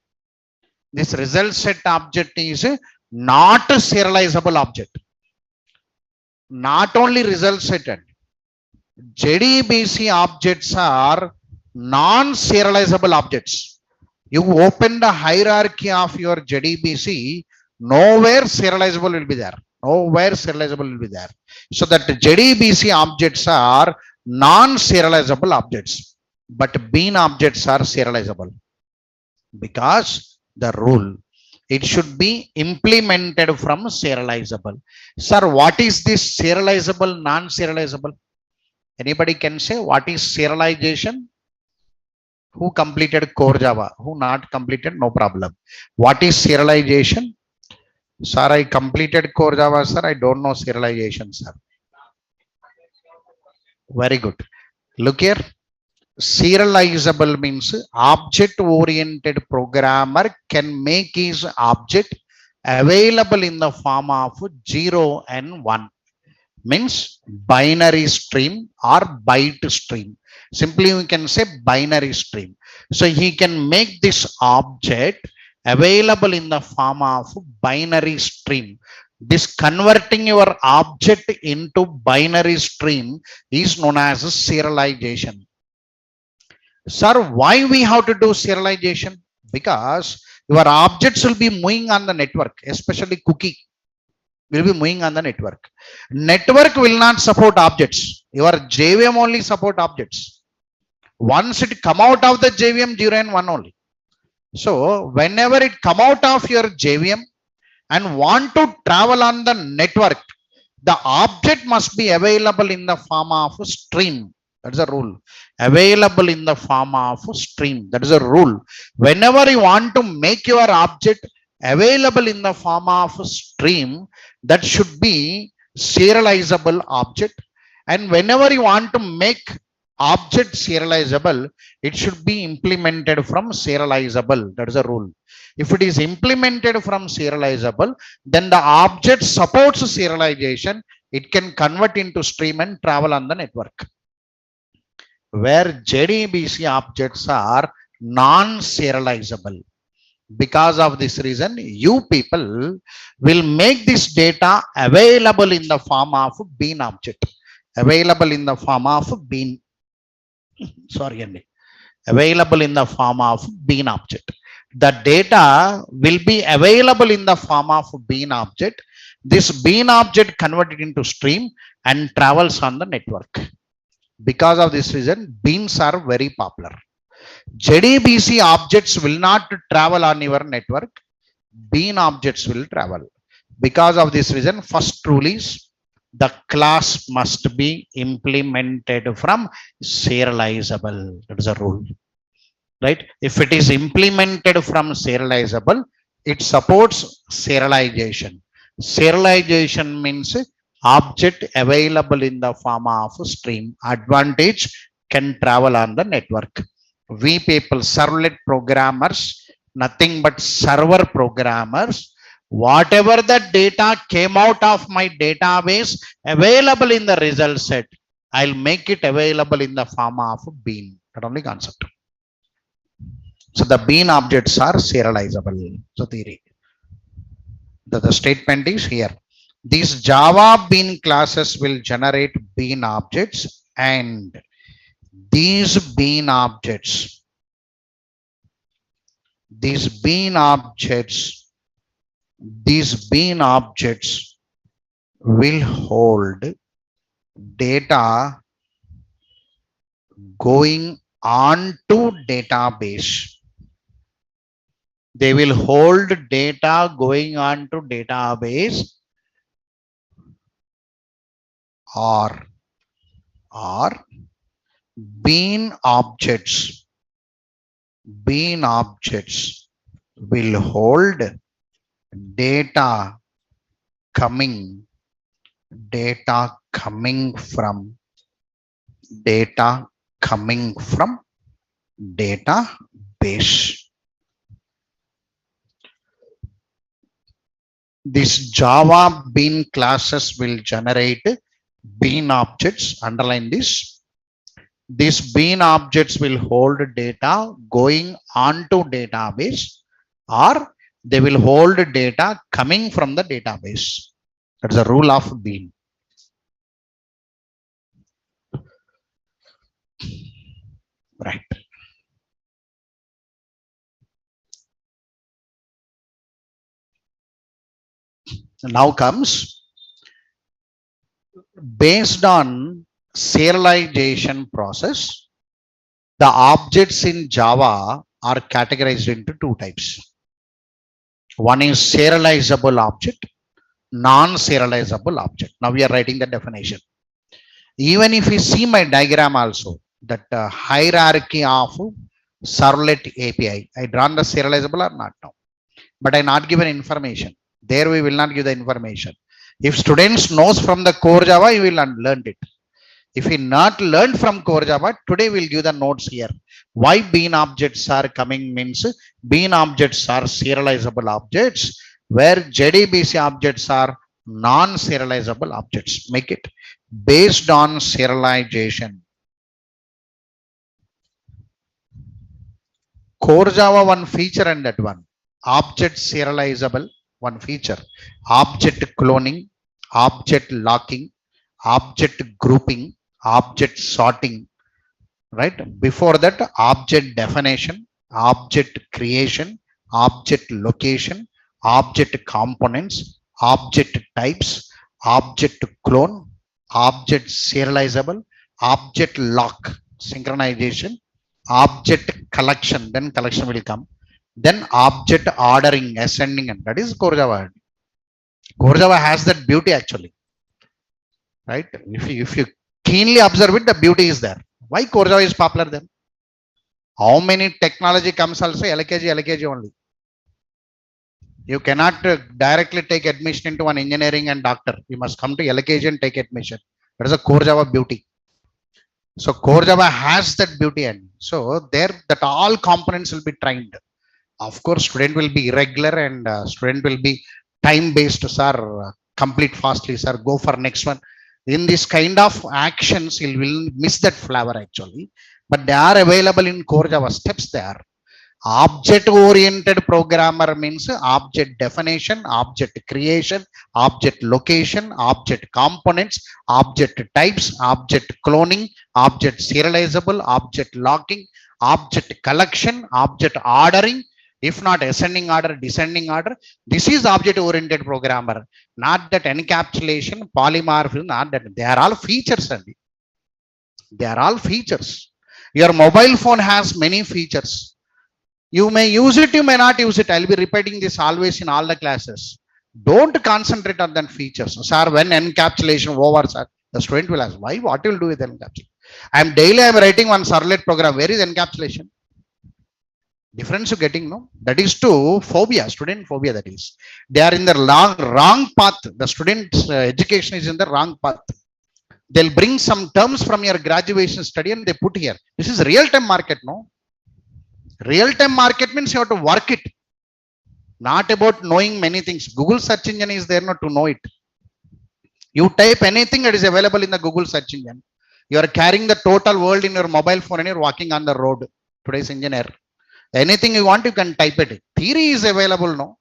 This result set object is not serializable object. Not only result set, JDBC objects are non-serializable objects. You open the hierarchy of your JDBC, nowhere serializable will be there. Nowhere serializable will be there. So that JDBC objects are non-serializable objects, but bean objects are serializable because the rule. It should be implemented from serializable. Sir, what is this serializable, non-serializable? Anybody can say what is serialization? Who completed core Java? Who not completed? No problem. What is serialization? Sir, I completed core Java, sir. I don't know serialization, sir. Very good. Look here. Serializable means object-oriented programmer can make his object available in the form of 0 and 1. Means binary stream or byte stream. Simply we can say binary stream. So he can make this object available in the form of binary stream. This converting your object into binary stream is known as serialization. Sir, why we have to do serialization? Because your objects will be moving on the network, especially cookie will be moving on the network. Network will not support objects. Your JVM only support objects. Once it come out of the JVM, 0 and 1 only. So whenever it come out of your JVM and want to travel on the network, The object must be available in the form of stream. That is a rule. Available in the form of stream. That is a rule. Whenever you want to make your object available in the form of stream, that should be serializable object. And whenever you want to make object serializable, it should be implemented from serializable. That is a rule. If it is implemented from serializable, then the object supports serialization. It can convert into stream and travel on the network. Where JDBC objects are non-serializable. Because of this reason, you people will make this data available in the form of bean object. Available in the form of bean. Sorry, Andy. Available in the form of bean object. The data will be available in the form of bean object. This bean object converted into stream and travels on the network. Because of this reason, beans are very popular. JDBC objects will not travel on your network. Bean objects will travel. Because of this reason, first rule is the class must be implemented from serializable. That is a rule. Right? If it is implemented from serializable, it supports serialization. Serialization means object available in the form of stream. Advantage can travel on the network. We people, servlet programmers, nothing but server programmers, whatever the data came out of my database available in the result set, I'll make it available in the form of bean. That only concept. So the bean objects are serializable. So theory. The statement is here. These Java bean classes will generate bean objects, and these bean objects will hold data going on to database. They will hold data going on to database or bean objects will hold data coming from database. This Java bean classes will generate bean objects. Underline this. These bean objects will hold data going onto database, or they will hold data coming from the database. That's the rule of bean. Right. Now comes, based on serialization process, the objects in Java are categorized into two types. One is serializable object, non-serializable object. Now we are writing the definition. Even if you see my diagram also, that hierarchy of servlet API, I drawn the serializable or not now, but I not given information. There we will not give the information. If students knows from the core Java, you will learn it. If we not learned from core Java, today we'll give the notes here. Why bean objects are coming means bean objects are serializable objects, where JDBC objects are non-serializable objects. Make it based on serialization. Core Java one feature and that one. Object serializable, one feature. Object cloning, object locking, object grouping, object sorting. Right? Before that, object definition, object creation, object location, object components, object types, object clone, object serializable, object lock, synchronization, object collection, then collection will come, then object ordering, ascending, and that is Core Java. Core Java has that beauty actually. right? If you keenly observe it, the beauty is there. Why core Java is popular then? How many technology comes also LKG only. You cannot directly take admission into an engineering and doctor. You must come to LKG and take admission. That is a core Java beauty. So core Java has that beauty, and so there that all components will be trained. Of course, student will be irregular and student will be time based. Sir, complete fastly. Sir, go for next one. In this kind of actions, you will miss that flavor actually. But they are available in core Java steps there. Object oriented programmer means object definition, object creation, object location, object components, object types, object cloning, object serializable, object locking, object collection, object ordering, if not ascending order, descending order. This is object oriented programmer, not that encapsulation, polymorphism, not that. They are all features, and they are all features. Your mobile phone has many features. You may use it, you may not use it. I'll be repeating this always in all the classes. Don't concentrate on the features. Sir, when encapsulation over, sir, the student will ask, why? What will do with encapsulation? I'm writing one Servlet program. Where is encapsulation? Difference you getting, no? That is to phobia, student phobia, that is. They are in the wrong path. The student's education is in the wrong path. They'll bring some terms from your graduation study and they put here. This is real-time market, no? Real-time market means you have to work it, not about knowing many things. Google search engine is there not to know it. You type anything that is available in the Google search engine. You are carrying the total world in your mobile phone and you're walking on the road. Today's engineer. Anything you want, you can type it. Theory is available, no?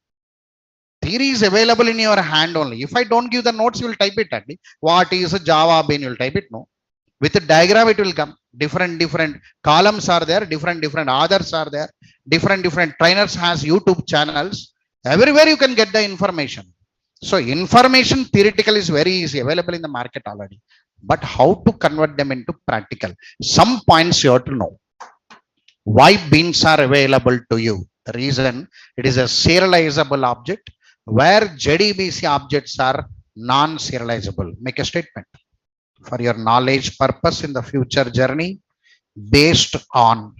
Theory is available in your hand only. If I don't give the notes, you will type it. What is a Java bean? You will type it, no? With a diagram, it will come. Different columns are there. Different others are there. Different trainers has YouTube channels. Everywhere you can get the information. So information theoretical is very easy, available in the market already. But how to convert them into practical? Some points you have to know. Why beans are available to you? The reason, it is a serializable object where JDBC objects are non-serializable. Make a statement for your knowledge purpose in the future journey. Based on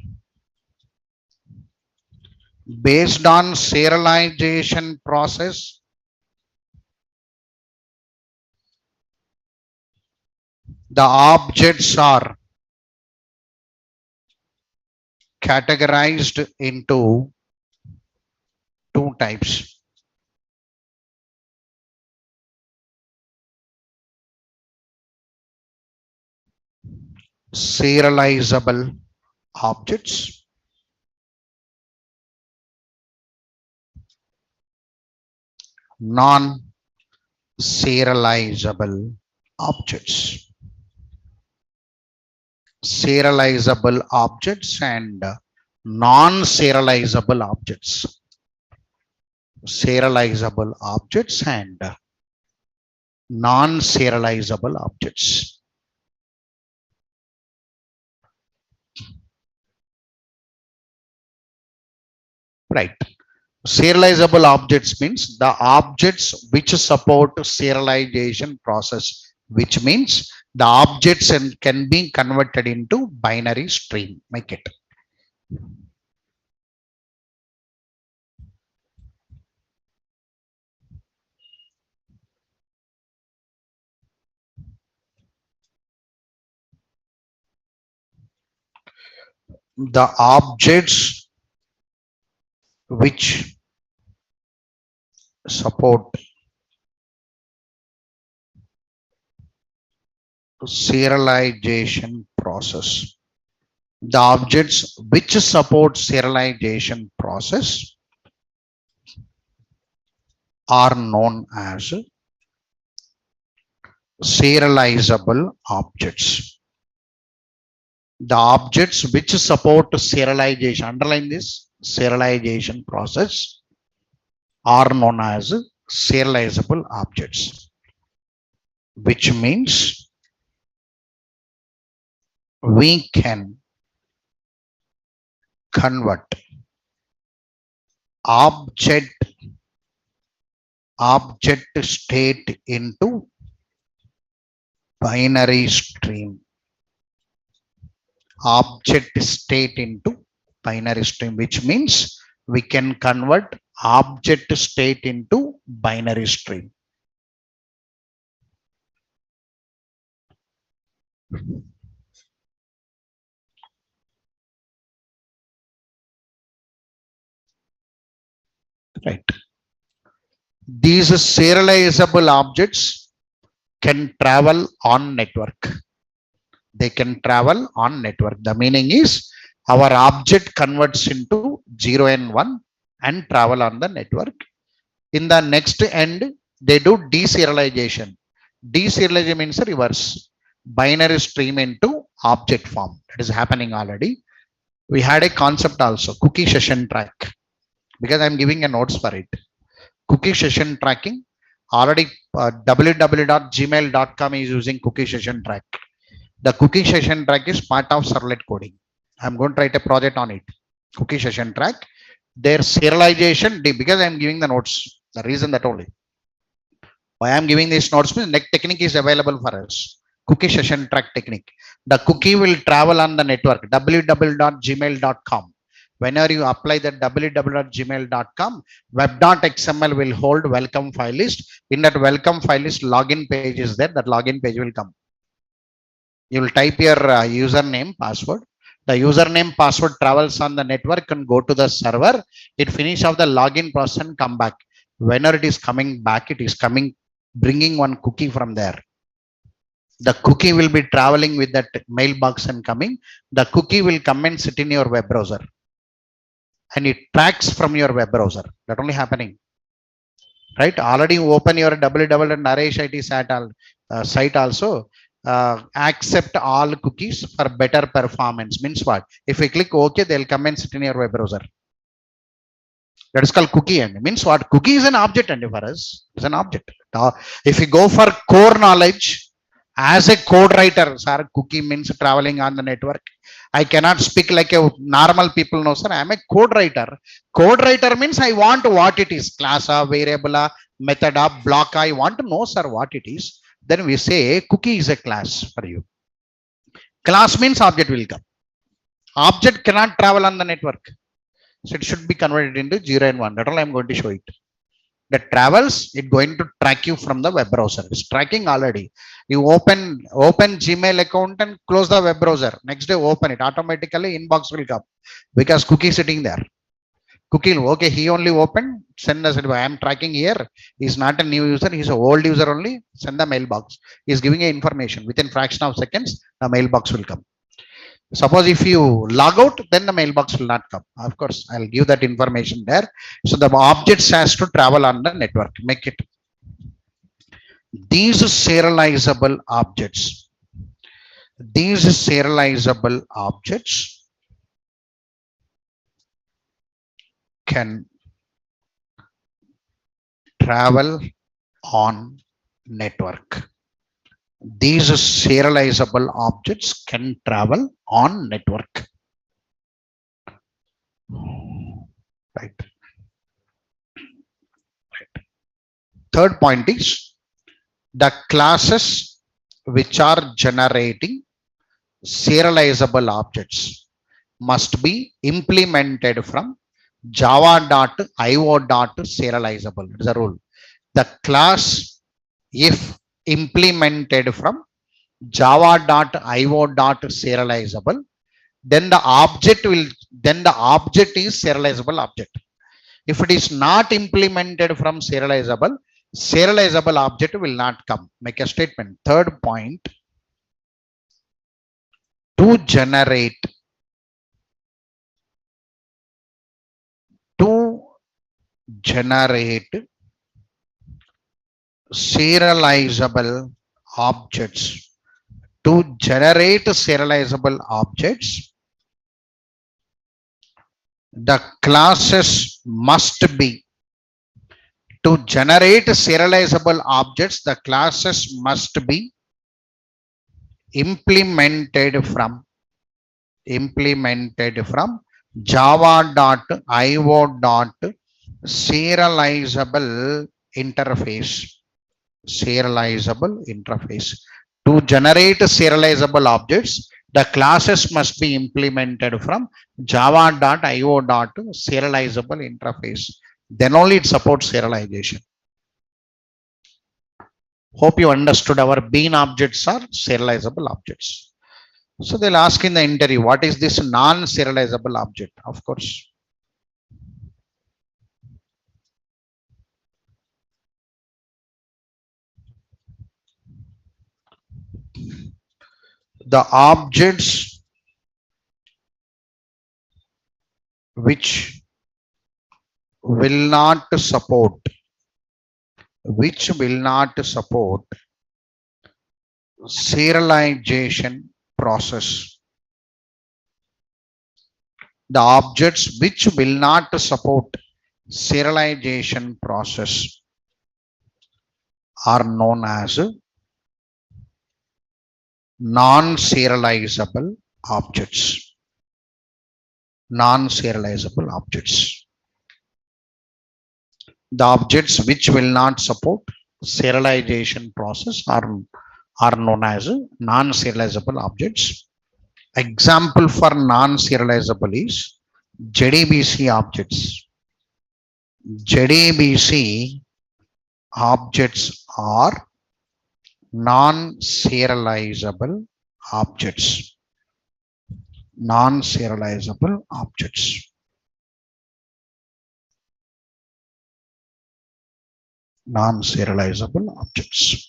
serialization process, the objects are categorized into two types. Serializable objects non-serializable objects. Serializable objects and non-serializable objects. Serializable objects and non-serializable objects. Right. Serializable objects means the objects which support serialization process, which means the objects can be converted into binary stream. Make it. The objects which support serialization process. The objects which support serialization process are known as serializable objects. The objects which support serialization, underline this, serialization process are known as serializable objects, which means we can convert object state into binary stream object state into binary stream, which means we can convert object state into binary stream. Right. These serializable objects can travel on network. They can travel on network. The meaning is our object converts into 0 and 1 and travel on the network. In the next end, they do deserialization. Deserialization means reverse binary stream into object form. That is happening already. We had a concept also, cookie session track, because I'm giving a notes for it. Cookie session tracking already, www.gmail.com is using cookie session track. The cookie session track is part of Servlet coding. I'm going to write a project on it. Cookie session track, their serialization, because I'm giving the notes. The reason that only. Why I'm giving these notes means next technique is available for us. Cookie session track technique. The cookie will travel on the network www.gmail.com. Whenever you apply that www.gmail.com, web.xml will hold welcome file list. In that welcome file list, login page is there. That login page will come. You will type your username, password. The username, password travels on the network and go to the server. It finish off the login process and come back. Whenever it is coming back, it is coming, bringing one cookie from there. The cookie will be traveling with that mailbox and coming. The cookie will come and sit in your web browser. And it tracks from your web browser. That only happening. Right? Already you open your www.naresh.it site also. Accept all cookies for better performance. Means what? If we click OK, they'll come and sit in your web browser. That is called cookie. And means what? Cookie is an object, and for us, it's an object. If you go for core knowledge, as a code writer, sir, cookie means traveling on the network. I cannot speak like a normal people. No, sir. I am a code writer. Code writer means I want what it is. Class, variable, method, block. I want to know, sir, what it is. Then we say cookie is a class for you. Class means object will come. Object cannot travel on the network. So it should be converted into 0 and 1. That's all I'm going to show it. That travels, it going to track you from the web browser. It's tracking already. You open Gmail account and close the web browser. Next day open it. Automatically inbox will come because cookie sitting there. Cookie, okay, he only opened, send us, I am tracking here. He's not a new user, he's an old user only, send the mailbox. He's giving a information. Within fraction of seconds, the mailbox will come. Suppose if you log out, then the mailbox will not come. Of course, I'll give that information there. So the objects has to travel on the network. Make it. These serializable objects. These serializable objects can travel on network. These serializable objects can travel on network. Right. Third point is the classes which are generating serializable objects must be implemented from java.io.serializable. It is a rule. The class, if implemented from java.io.serializable, then the object is serializable object. If it is not implemented from serializable object will not come. Make a statement. Third point, to generate serializable objects. To generate serializable objects, the classes must be, to generate serializable objects, the classes must be implemented from java.io.serializable interface. To generate serializable objects, the classes must be implemented from java.io.serializable interface. Then only it supports serialization. Hope you understood our bean objects are serializable objects. So they'll ask in the interview, what is this non-serializable object? Of course, the objects which will not support, serialization process. The objects which will not support serialization process are known as non-serializable objects. Non-serializable objects. The objects which will not support serialization process are known as non-serializable objects. Example for non-serializable is JDBC objects. JDBC objects are non-serializable objects. Non-serializable objects. Non-serializable objects.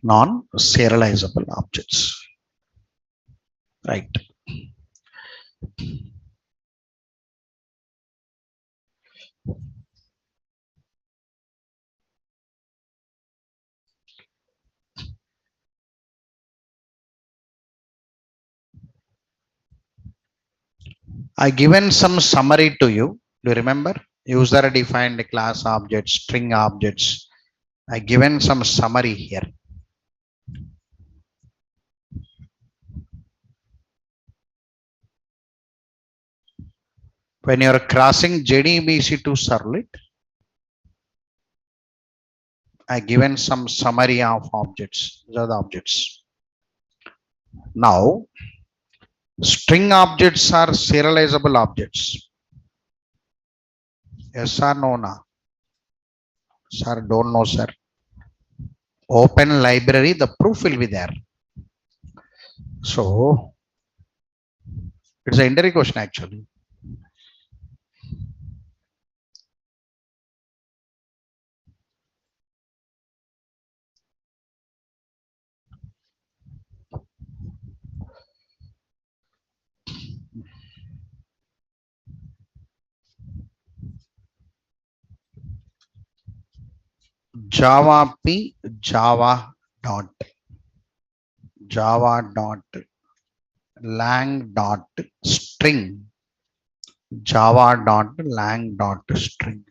Non-serializable objects. Right. I given some summary to you. Do you remember? User defined class objects, string objects. I given some summary here. When you are crossing JDBC to Servlet, I given some summary of objects. These are the objects. Now, string objects are serializable objects. Yes or no? Na? Sir, don't know, sir. Open library, the proof will be there. So, it's an interview question actually. Java P Java dot lang dot string Java dot lang dot string.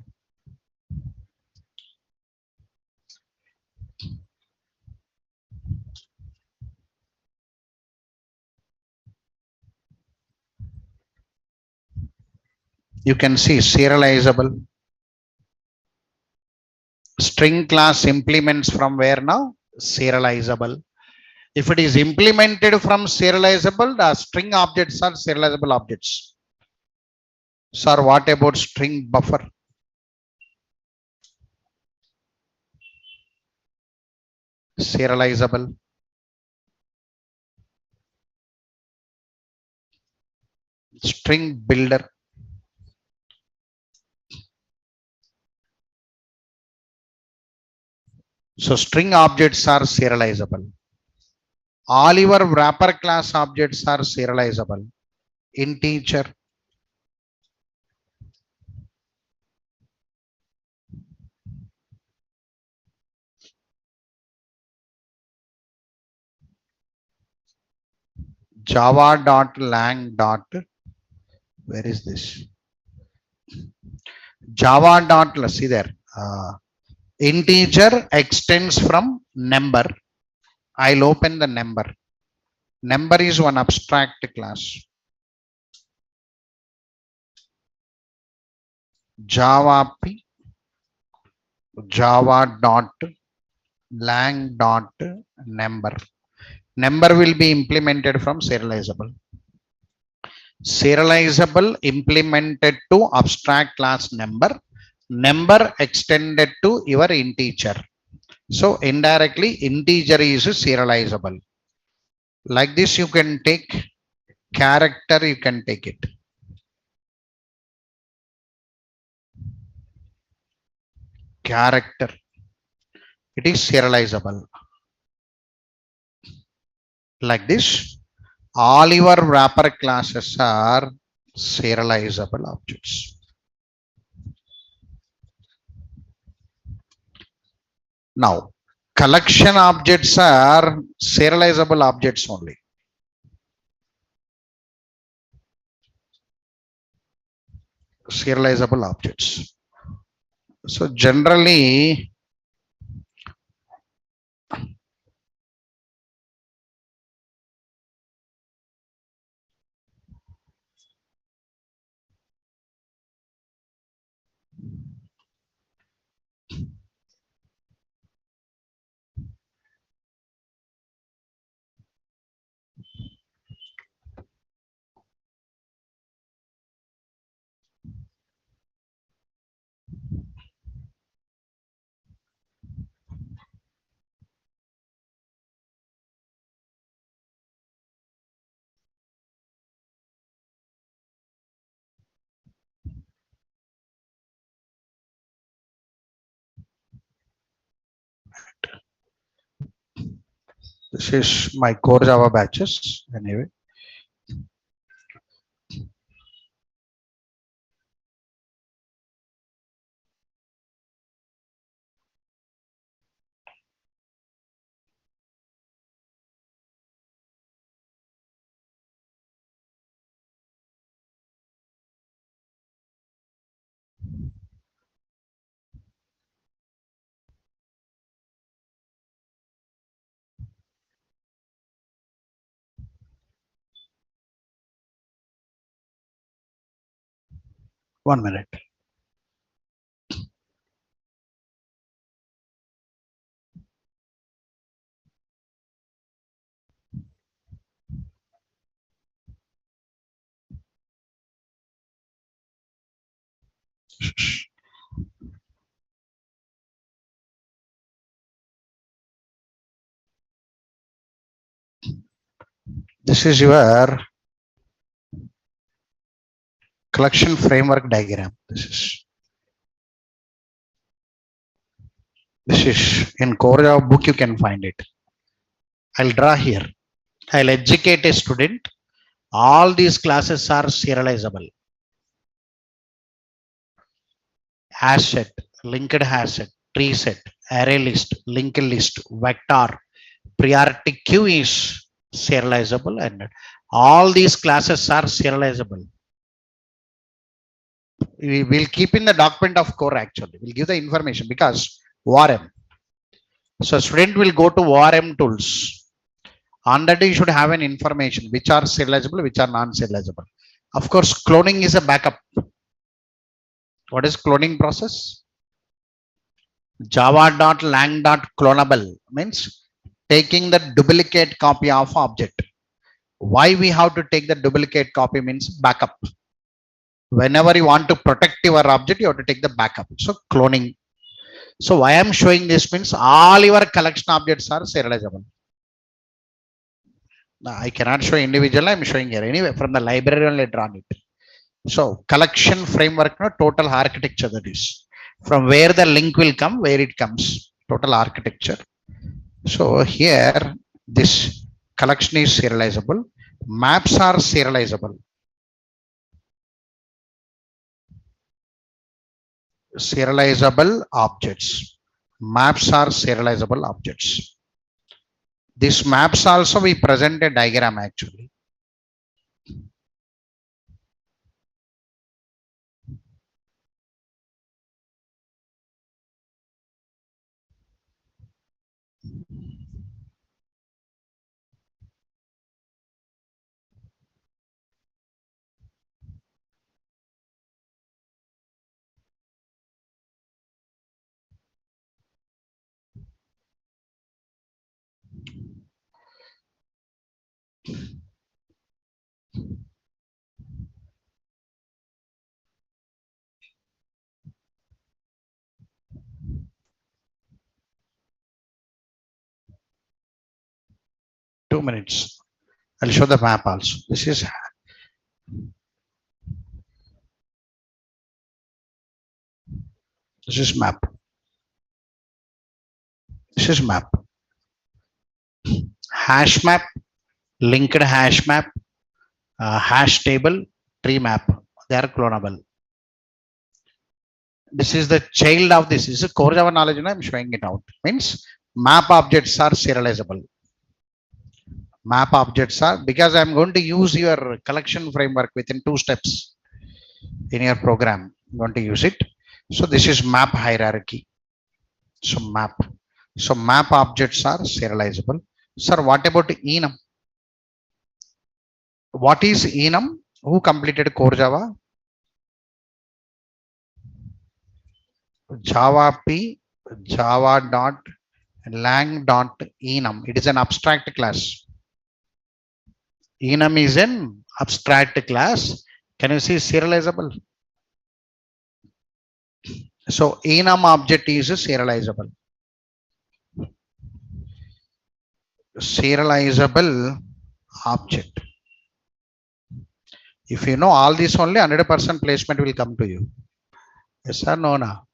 You can see serializable. String class implements from where now? Serializable. If it is implemented from serializable, the string objects are serializable objects. Sir, what about string buffer? Serializable. String builder. So string objects are serializable. All your wrapper class objects are serializable. Integer. Java dot lang dot. Where is this? Java dot. Let's see there. Integer extends from number. I'll open the number. Number is one abstract class. Java P Java dot lang dot number. Number will be implemented from serializable. Serializable implemented to abstract class number. Number extended to your integer. So indirectly integer is serializable. Like this you can take character, you can take it. Character. It is serializable. Like this. All your wrapper classes are serializable objects. Now, collection objects are serializable objects only. Serializable objects. So generally, this is my core Java batches. Anyway, one minute. This is your collection framework diagram. This is in core Java book. You can find it. I'll draw here. I'll educate a student. All these classes are serializable. Hash set, linked hash set, tree set, array list, linked list, vector, priority queue is serializable, and all these classes are serializable. We will keep in the document of core actually. We'll give the information because ORM. So student will go to ORM tools. On that you should have an information which are serializable, which are non-serializable. Of course, cloning is a backup. What is cloning process? Java.lang.clonable means taking the duplicate copy of object. Why we have to take the duplicate copy means backup. Whenever you want to protect your object, you have to take the backup. So cloning. So why I'm showing this means all your collection objects are serializable. Now, I cannot show individual, I'm showing here. Anyway, from the library only drawn it. So collection framework, no, total architecture that is. From where the link will come, where it comes. Total architecture. So here this collection is serializable. Maps are serializable. Serializable objects. Maps are serializable objects. These maps also we present a diagram actually. 2 minutes. I'll show the map also. This is map. This is map. Hash map, linked hash map, hash table, tree map. They are clonable. This is the child of this. This is core Java knowledge, and I'm showing it out. Means map objects are serializable. Map objects are, because I'm going to use your collection framework within 2 steps in your program. I'm going to use it. So this is map hierarchy. So map. So map objects are serializable. Sir, what about enum? What is enum? Who completed core Java? Java P, java.lang.enum. It is an abstract class. Enum is an abstract class. Can you see serializable? So enum object is serializable. Serializable object. If you know all this, only 100% placement will come to you. Yes or no? No.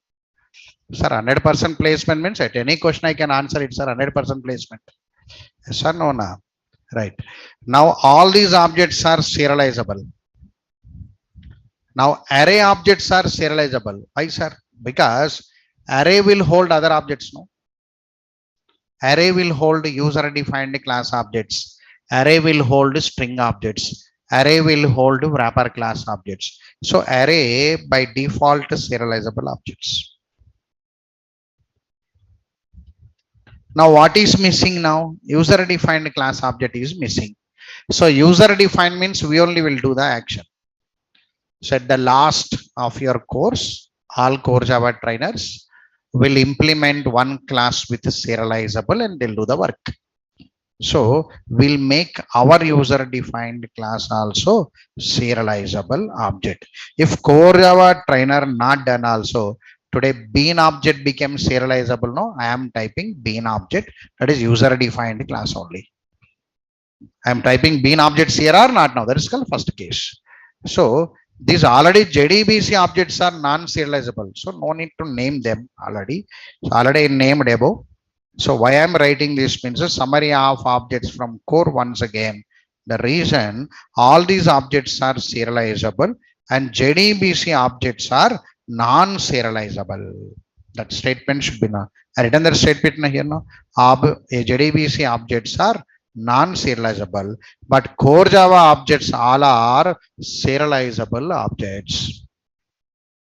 Sir, 100% placement means at any question I can answer it, sir. 100% placement. Yes or no? No. Right. Now all these objects are serializable. Now array objects are serializable. Why, sir? Because array will hold other objects, no? Array will hold user defined class objects. Array will hold string objects. Array will hold wrapper class objects. So array by default serializable objects. Now what is missing now? User defined class object is missing. So user defined means we only will do the action. So at the last of your course, all core Java trainers will implement one class with serializable and they'll do the work. So we'll make our user defined class also serializable object. If core Java trainer not done also, today bean object became serializable. No, I am typing bean object, that is user defined class only. I am typing bean objects here or not now. That is called first case. So these already JDBC objects are non-serializable. So no need to name them already. So already named above. So why I am writing this means a summary of objects from core once again. The reason all these objects are serializable and JDBC objects are non-serializable. That statement should be now. I written that statement here now. JDBC objects are non-serializable, but core Java objects all are serializable objects.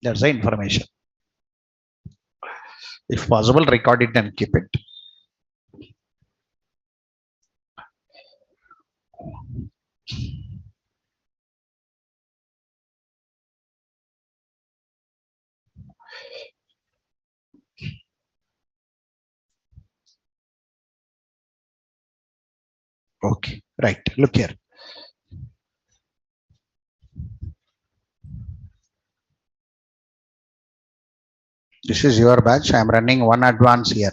That's the information. If possible, record it and keep it. Okay, right. Look here. This is your batch. I am running one advance here.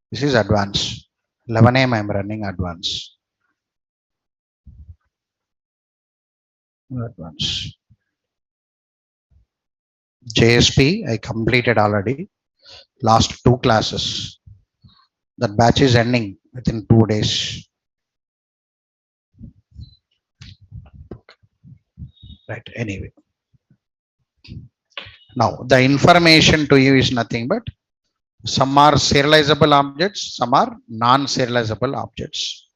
This is advance. 11 AM I am running advance. Advance. JSP I completed already. Last 2 classes. That batch is ending within 2 days. Right. Anyway. Now the information to you is nothing but some are serializable objects, some are non-serializable objects.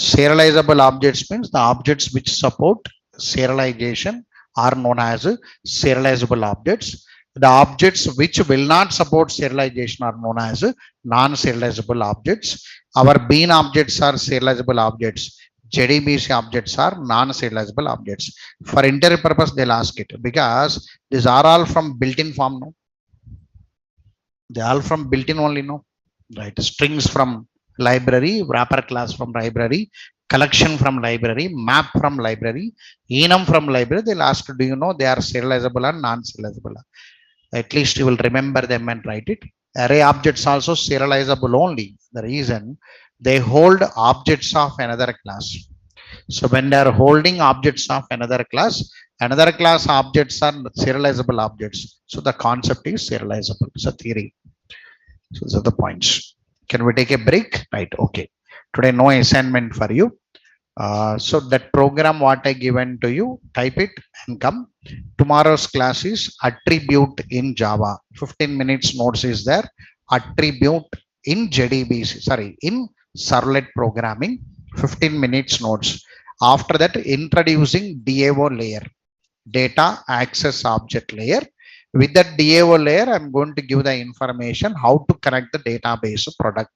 Serializable objects means the objects which support serialization are known as serializable objects. The objects which will not support serialization are known as non-serializable objects. Our bean objects are serializable objects. JDBC objects are non-serializable objects. For interview purpose, they'll ask it because these are all from built-in form. No, they are all from built-in only. No, right? Strings from library, wrapper class from library, collection from library, map from library, enum from library. They'll ask, do you know they are serializable or non-serializable? At least you will remember them and write it. Array objects also serializable only. The reason they hold objects of another class. So when they are holding objects of another class objects are serializable objects. So the concept is serializable. It's a theory. So these are the points. Can we take a break? Right. Okay. Today no assignment for you. So that program what I given to you, type it and come. Tomorrow's class is attribute in Java. 15 minutes notes is there. Attribute in JDBC, sorry, in servlet programming. 15 minutes notes. After that, introducing DAO layer, data access object layer. With that DAO layer, I'm going to give the information how to connect the database product